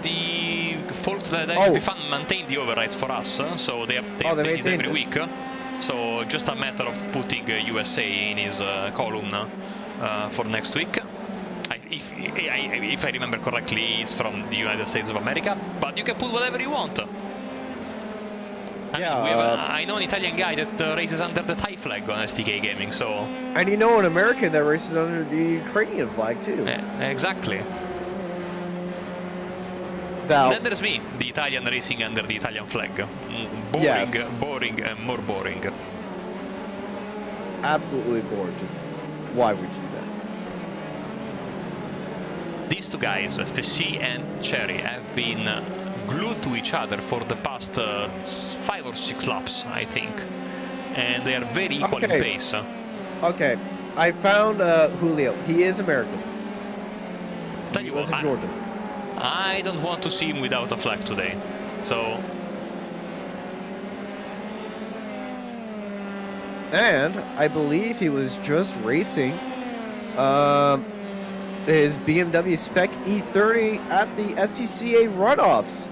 Speaker 6: The folks that iGPFun maintain the overrides for us, so they update it every week. So just a matter of putting USA in his column for next week. If I remember correctly, he's from the United States of America, but you can put whatever you want. I know an Italian guy that races under the Thai flag on SDK Gaming, so...
Speaker 5: And you know an American that races under the Ukrainian flag, too.
Speaker 6: Exactly.
Speaker 5: Now,
Speaker 6: then there's me, the Italian racing under the Italian flag. Boring,
Speaker 5: yes.
Speaker 6: Boring, and more boring.
Speaker 5: Absolutely bored. Just, why would you do that?
Speaker 6: These two guys, Fessy and Cherry, have been glued to each other for the past 5 or 6 laps, I think. And they are very equal in pace.
Speaker 5: Okay, I found Julio. He is American.
Speaker 6: Tell
Speaker 5: He
Speaker 6: you
Speaker 5: lives
Speaker 6: what,
Speaker 5: in Georgia.
Speaker 6: I don't want to see him without a flag today. So...
Speaker 5: And I believe he was just racing his BMW Spec E30 at the SCCA runoffs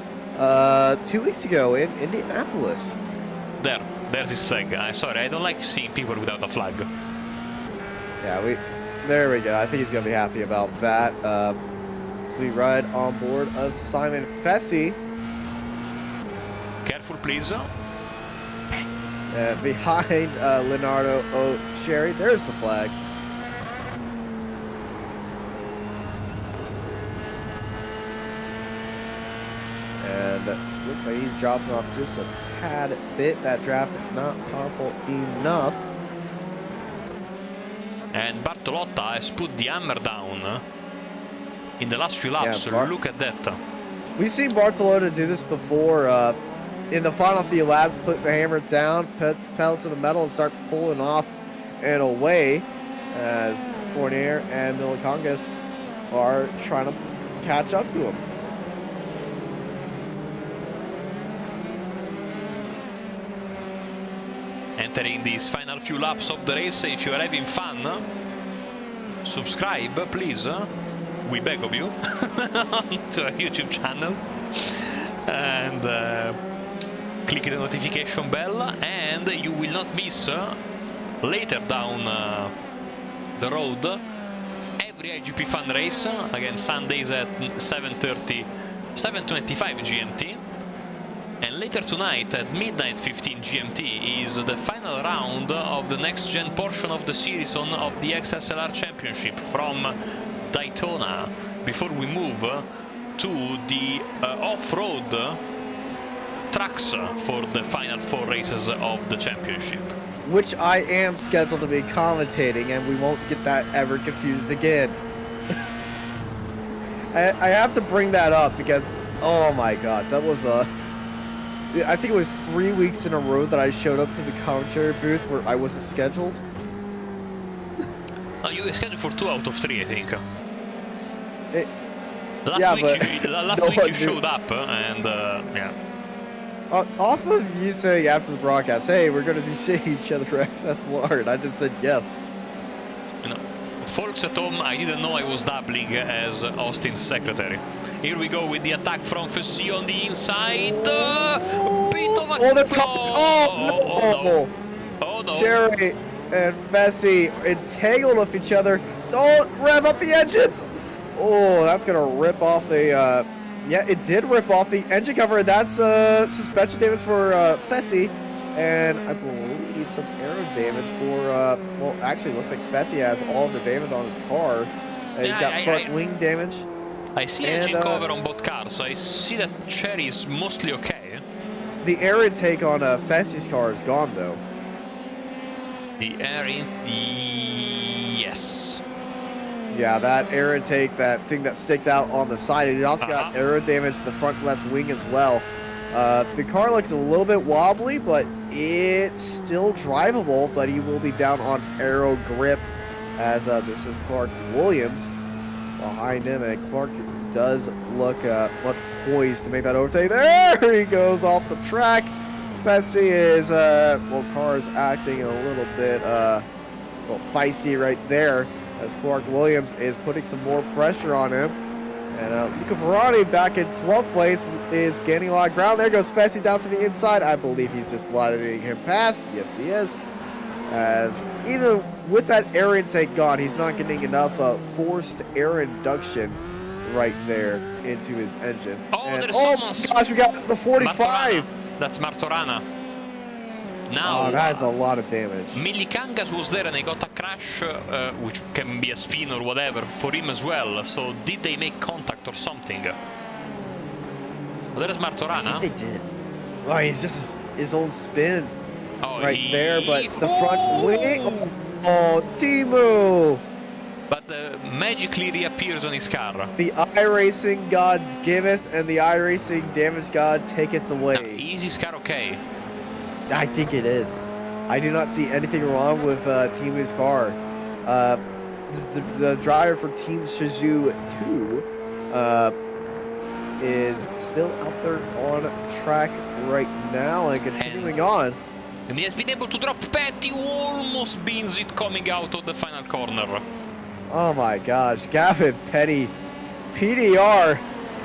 Speaker 5: 2 weeks ago in Indianapolis.
Speaker 6: There's his flag. I'm sorry, I don't like seeing people without a flag.
Speaker 5: Yeah, there we go. I think he's gonna be happy about that. So we ride on board Simon Fessy.
Speaker 6: Careful, please.
Speaker 5: Behind Leonardo O'Sherry, there's the flag. And looks like he's dropping off just a tad bit. That draft is not powerful enough.
Speaker 6: And Bartolotta has put the hammer down in the last few laps.
Speaker 5: Yeah,
Speaker 6: look at that.
Speaker 5: We've seen Bartolotta do this before. In the final few laps, put the hammer down, pedal to the metal, and start pulling off and away as Fournier and Milikongas are trying to catch up to him.
Speaker 6: Entering these final few laps of the race, if you are having fun, subscribe, please. We beg of you to our YouTube channel. And... click the notification bell, and you will not miss later down the road every iGPFun race, again Sundays at 7:25 GMT, and later tonight at midnight 15 GMT is the final round of the next gen portion of the series of the XSLR Championship from Daytona, before we move to the off-road tracks for the final 4 races of the championship,
Speaker 5: which I am scheduled to be commentating, and we won't get that ever confused again. I have to bring that up because, oh my gosh, that was I think it was 3 weeks in a row that I showed up to the commentary booth where I wasn't scheduled.
Speaker 6: Oh, you were scheduled for 2 out of 3, I think.
Speaker 5: Last
Speaker 6: week you showed up, and yeah.
Speaker 5: Off of you saying after the broadcast, hey, we're going to be seeing each other for XSLR, and I just said yes.
Speaker 6: You know, folks at home, I didn't know I was doubling as Austin's secretary. Here we go with the attack from Fessy on the inside. Bit of a... Oh no!
Speaker 5: Cherry and Fessy entangled with each other. Don't rev up the engines! Oh, that's going to rip off the... Yeah, it did rip off the engine cover. That's suspension damage for Fessy, and I believe some aero damage for, well, actually, it looks like Fessy has all the damage on his car. He's got front wing damage.
Speaker 6: I see engine cover on both cars, so I see that Cherry is mostly okay.
Speaker 5: The air intake on Fessy's car is gone, though.
Speaker 6: The air yes.
Speaker 5: Yeah, that air intake, that thing that sticks out on the side, it also got aero damage to the front left wing as well. The car looks a little bit wobbly, but it's still drivable, but he will be down on aero grip as this is Clark Williams behind him, and Clark does look much poised to make that overtake. There he goes off the track. Fessy is, well, car is acting a little bit, well, feisty right there, as Clark Williams is putting some more pressure on him. And Luca Ferrari back in 12th place is gaining a lot of ground. There goes Fessy down to the inside. I believe he's just letting him pass. Yes, he is. As even with that air intake gone, he's not getting enough forced air induction right there into his engine.
Speaker 6: Oh,
Speaker 5: and,
Speaker 6: there's
Speaker 5: oh gosh, we got the 45.
Speaker 6: Martorana. That's Martorana. Now,
Speaker 5: oh, that's a lot of damage.
Speaker 6: Milikangas was there and they got a crash, which can be a spin or whatever, for him as well. So did they make contact or something? Oh, there's Martorana.
Speaker 5: I think they did. Oh, he's just his own spin right there, but the front wing. Oh, Timu!
Speaker 6: But magically reappears on his car.
Speaker 5: The iRacing gods giveth, and the iRacing damage god taketh away.
Speaker 6: Now, is his car okay?
Speaker 5: I think it is. I do not see anything wrong with Timu's car. The driver for Team Shizhu 2 is still out there on track right now and continuing on.
Speaker 6: And he has been able to drop Petty, who almost beans it coming out of the final corner.
Speaker 5: Oh my gosh, Gavin Petty, PDR.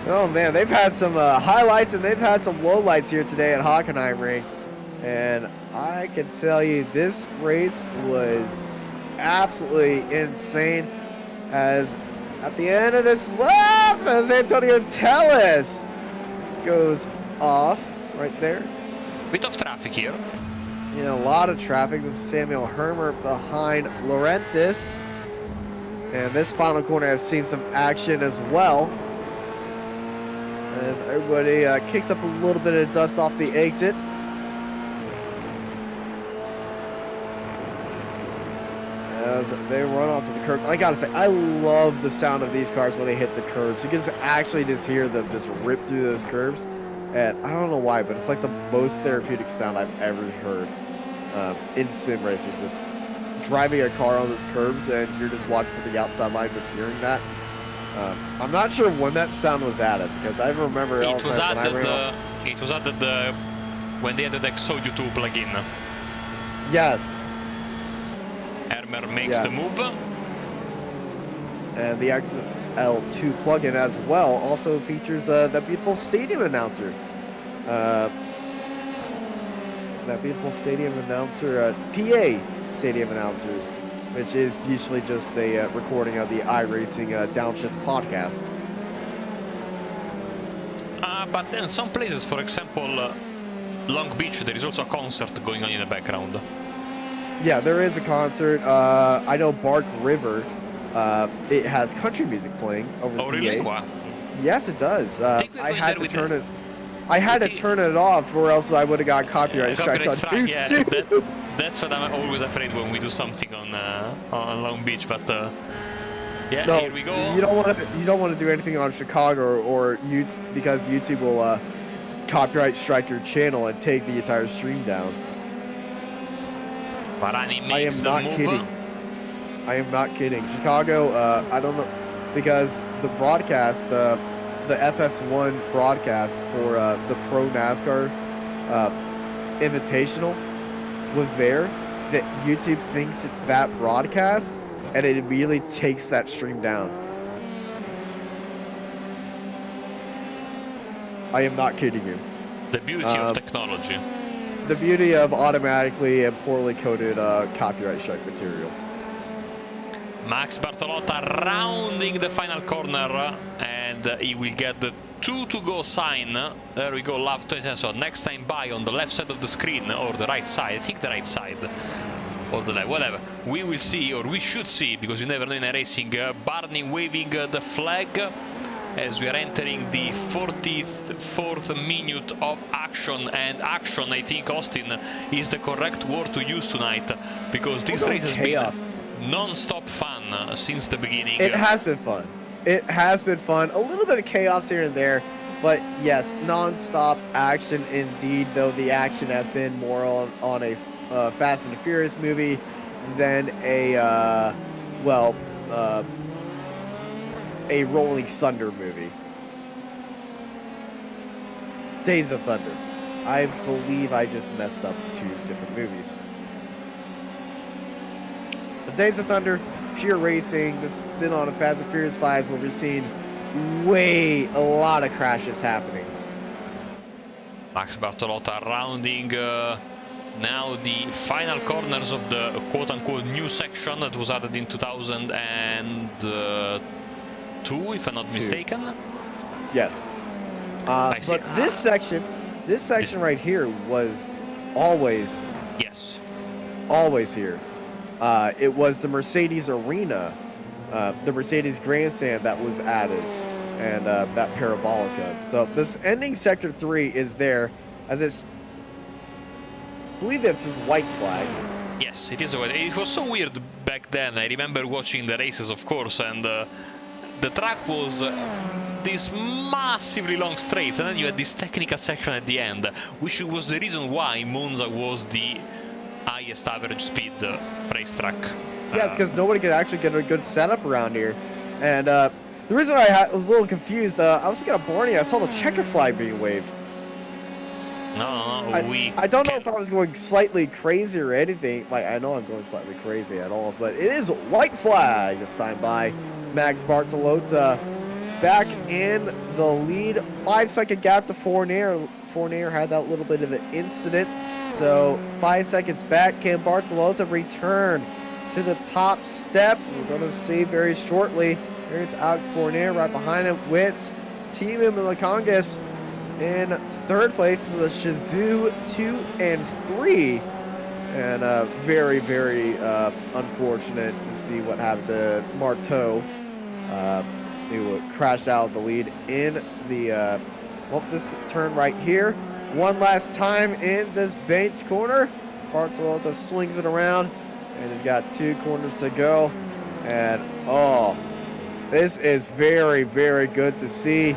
Speaker 5: Oh man, they've had some highlights and they've had some lowlights here today at Hockenheimring. And I can tell you this race was absolutely insane, as at the end of this lap, as Antonio Telles goes off right there.
Speaker 6: Bit of traffic here.
Speaker 5: Yeah, a lot of traffic. This is Samuel Hermer behind Laurentis. And this final corner has seen some action as well, as everybody kicks up a little bit of dust off the exit. As they run onto the curbs. I gotta say, I love the sound of these cars when they hit the curbs. You can actually just hear them just rip through those curbs. And I don't know why, but it's like the most therapeutic sound I've ever heard in sim racing. Just driving a car on those curbs and you're just watching from the outside line, just hearing that. I'm not sure when that sound was added, because I remember it all the time when I ran.
Speaker 6: It was added when they added the Exodio 2 plugin.
Speaker 5: Yes.
Speaker 6: Hermer makes the move.
Speaker 5: And the XL2 plugin as well also features that beautiful stadium announcer. That beautiful stadium announcer, PA stadium announcers, which is usually just a recording of the iRacing Downshift podcast.
Speaker 6: But then some places, for example, Long Beach, there is also a concert going on in the background.
Speaker 5: Yeah, there is a concert. I know Bark River, it has country music playing over the PA.
Speaker 6: Really? Wow.
Speaker 5: Yes, it does. I had to turn it. I had to turn it off, or else I would have got copyright strike on YouTube.
Speaker 6: Yeah, that's what I'm always afraid when we do something on Long Beach. But yeah,
Speaker 5: no,
Speaker 6: here we go.
Speaker 5: You don't want to do anything on Chicago or YouTube, because YouTube will copyright strike your channel and take the entire stream down.
Speaker 6: Varani
Speaker 5: I am not kidding. I am not kidding. Chicago, I don't know, because the broadcast, the FS1 broadcast for the Pro NASCAR Invitational was there, that YouTube thinks it's that broadcast, and it immediately takes that stream down. I am not kidding you.
Speaker 6: The beauty of technology.
Speaker 5: The beauty of automatically and poorly coded copyright strike material.
Speaker 6: Max Bartolotta rounding the final corner, and he will get the 2 to go sign. There we go, lap 20. So next time by on the left side of the screen, or the right side, I think the right side, or the left, whatever. We will see, or we should see, because you never know in racing, Barney waving the flag as we are entering the 44th minute of action. And action, I think, Austin, is the correct word to use tonight, because this race has been non-stop fun since the beginning.
Speaker 5: It has been fun. It has been fun. A little bit of chaos here and there, but yes, non-stop action indeed, though the action has been more on a Fast and the Furious movie than a Rolling Thunder movie. Days of Thunder. I believe I just messed up 2 different movies. The Days of Thunder, pure racing. This has been on a Fast and Furious 5 where we've seen a lot of crashes happening.
Speaker 6: Max Bartolotta rounding now the final corners of the quote-unquote new section that was added in 2002, if I'm not mistaken.
Speaker 5: Yes. But this section right here was always here. It was the Mercedes Arena, the Mercedes Grandstand that was added, and that Parabolica. So this ending Sector 3 is there, as it's, I believe this is white flag.
Speaker 6: Yes, it is a white. It was so weird back then. I remember watching the races, of course, and the track was this massively long straights, and then you had this technical section at the end, which was the reason why Monza was the highest average speed racetrack.
Speaker 5: Yeah, it's because nobody could actually get a good setup around here. And the reason I was a little confused, I was looking at Barney, I saw the checker flag being waved.
Speaker 6: No,
Speaker 5: I don't know if I was going slightly crazy or anything. Like, I know I'm going slightly crazy at all, but it is white flag this time by Max Bartolotta. Back in the lead, 5-second gap to Fournier. Fournier had that little bit of an incident. So 5 seconds back, can Bartolotta return to the top step? We're going to see very shortly. Here's Alex Fournier right behind him with Team Milicongas. In third place is the Shizou 2 and 3. And very, very unfortunate to see what happened to Marteau. Who crashed out of the lead in the, this turn right here. One last time in this banked corner. Bartolotta swings it around, and he's got 2 corners to go. And, oh, this is very, very good to see.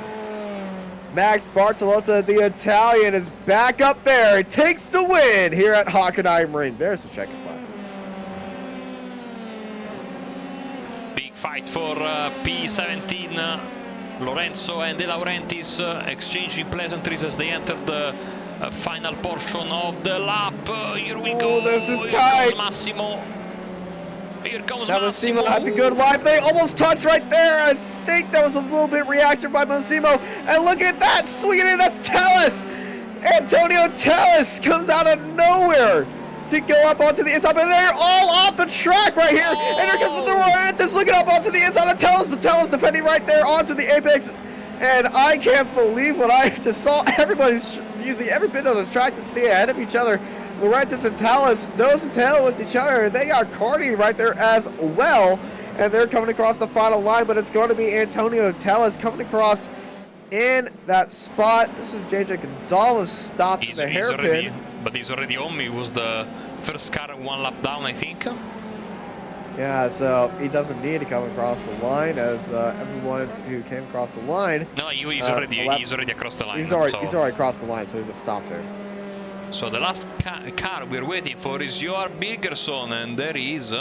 Speaker 5: Max Bartolotta, the Italian, is back up there. It takes the win here at Hockenheimring. There's the checkered flag.
Speaker 6: Big fight for P17. Lorenzo and De Laurentiis exchanging pleasantries as they enter the final portion of the lap. Here we go.
Speaker 5: This is tight.
Speaker 6: Massimo. Here comes
Speaker 5: Massimo. Has a good line. They almost touched right there. I think that was a little bit reaction by Massimo. And look at that. Swinging in. That's Tellis. Antonio Tellis comes out of nowhere to go up onto the inside. But they're all off the track right here. Oh. And here comes the Rorantis looking up onto the inside of Tellis. But Tellis defending right there onto the apex. And I can't believe what I just saw. Everybody's using every bit of the track to stay ahead of each other. Laurentiis and Tellis nose to tail with each other. They got Cardi right there as well. And they're coming across the final line, but it's going to be Antonio Tellis coming across in that spot. This is JJ Gonzalez stopped the hairpin.
Speaker 6: But he's already home. He was the first car 1 lap down, I think.
Speaker 5: Yeah, so he doesn't need to come across the line, as everyone who came across the line.
Speaker 6: No, he's already across the line.
Speaker 5: He's already across the line, so he's a stop there.
Speaker 6: So the last car we're waiting for is your Birgerson, and there he is.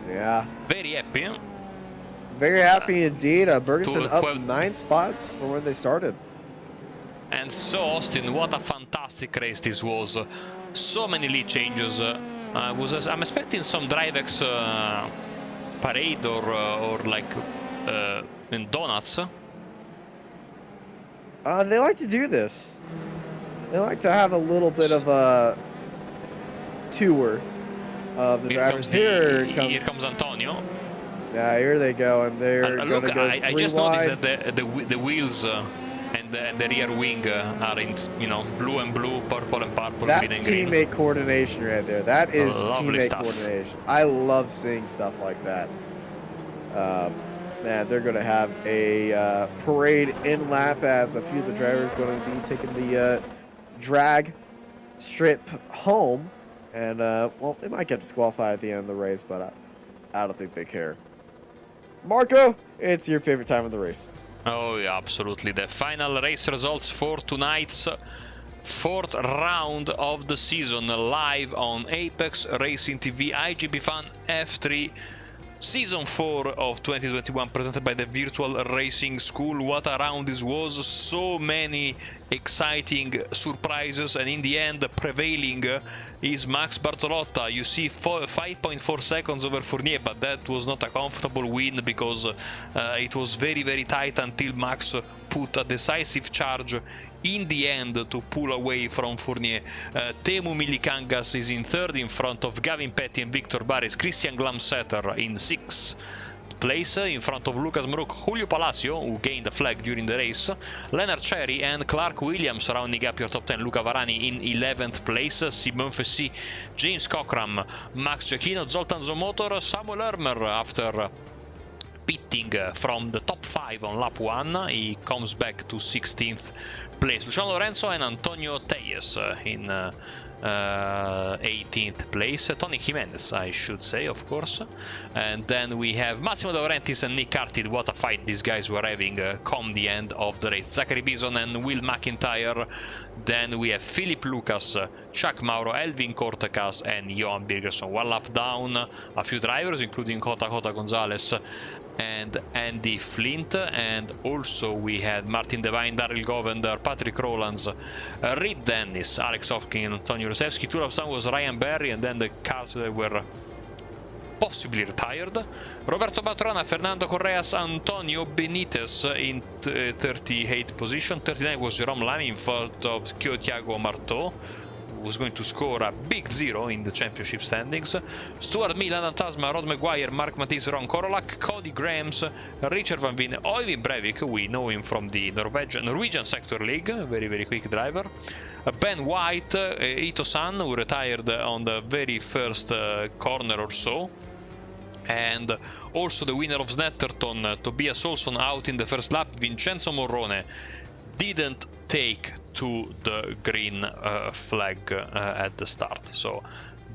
Speaker 5: Yeah.
Speaker 6: Very happy.
Speaker 5: Very happy indeed. Bergerson up 9 spots from where they started.
Speaker 6: And so, Austin, what a fantastic race this was. So many lead changes. I'm expecting some DriveX parade or like in donuts.
Speaker 5: They like to do this. They like to have a little bit of a tour of the drivers. Here
Speaker 6: comes Antonio.
Speaker 5: Yeah, here they go, and they're going to go
Speaker 6: I just noticed that the wheels and the rear wing are in, blue and blue, purple and purple,
Speaker 5: That's
Speaker 6: green and green.
Speaker 5: teammate coordination right there. That is teammate
Speaker 6: stuff.
Speaker 5: coordination. I love seeing stuff like that. Man, they're going to have a parade in lap, as a few of the drivers are going to be taking the drag strip home. And, well, they might get disqualified at the end of the race, but I don't think they care. Marco, it's your favorite time of the race.
Speaker 6: Oh, yeah, absolutely. The final race results for tonight's 4th round of the season, live on Apex Racing TV, iGPFun-F3 Season 4 of 2021 presented by the Virtual Racing School. What a round this was, so many exciting surprises, and in the end prevailing is Max Bartolotta. You see 5.4 seconds over Fournier, but that was not a comfortable win because it was very tight until Max put a decisive charge in the end to pull away from Fournier. Teemu Milikangas is in third in front of Gavin Petty and Victor Barris. Christian Glamsetter in sixth place in front of Lucas Maruk, Julio Palacio, who gained a flag during the race, Leonard Cherry and Clark Williams rounding up your top 10. Luca Varani in 11th place, Simon Fessy, James Cockram, Max Giacchino, Zoltan Zomotor, Samuel Ermer after pitting from the top 5 on lap 1. He comes back to 16th place. Luciano Lorenzo and Antonio Telles in 18th place. Tony Jimenez, I should say, of course. And then we have Massimo De Laurentiis and Nick Cartid. What a fight these guys were having come the end of the race. Zachary Bison and Will McIntyre. Then we have Philip Lucas, Chuck Mauro, Elvin Cortecas and Johan Birgersson. One lap down, a few drivers including Jota Gonzalez and Andy Flint, and also we had Martin Devine, Daryl Govender, Patrick Rowlands, Reed Dennis, Alex Hopkins, Antonio Rusevski. Two laps down was Ryan Berry, and then the cars that were possibly retired. Roberto Batrana, Fernando Correas, Antonio Benitez in 38th position. 39 was Jerome Lamy in front of Thiago Marteau, who was going to score a big 0 in the championship standings. Stuart Mill, Adam Tasma, Rod Maguire, Mark Matisse, Ron Korolak, Cody Grahams, Richard Van Veen, Oyvind Breivik, we know him from the Norwegian Sector League, very quick driver. Ben White, Ito-san, who retired on the very first corner or so. And also the winner of Snetterton, Tobias Olsson, out in the first lap. Vincenzo Morrone didn't take to the green flag at the start. So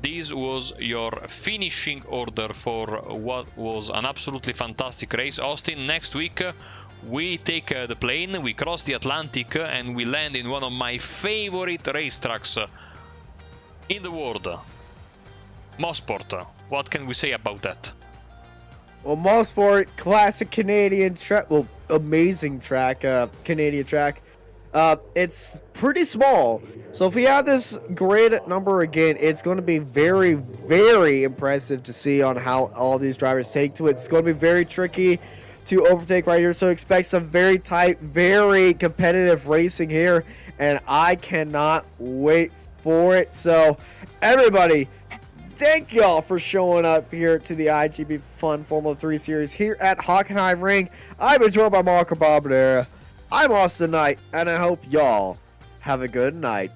Speaker 6: this was your finishing order for what was an absolutely fantastic race. Austin, next week we take the plane, we cross the Atlantic, and we land in one of my favorite racetracks in the world, Mosport. What can we say about that?
Speaker 5: Well, Mosport, classic Canadian track, well, amazing track, Canadian track. It's pretty small, so if we have this grid number again, it's going to be very impressive to see on how all these drivers take to it. It's going to be very tricky to overtake right here, so expect some very tight, very competitive racing here, and I cannot wait for it. So everybody, thank y'all for showing up here to the IGP Fun Formula 3 series here at Hockenheimring. I've been joined by Marco Barbadera. I'm Austin Knight, and I hope y'all have a good night.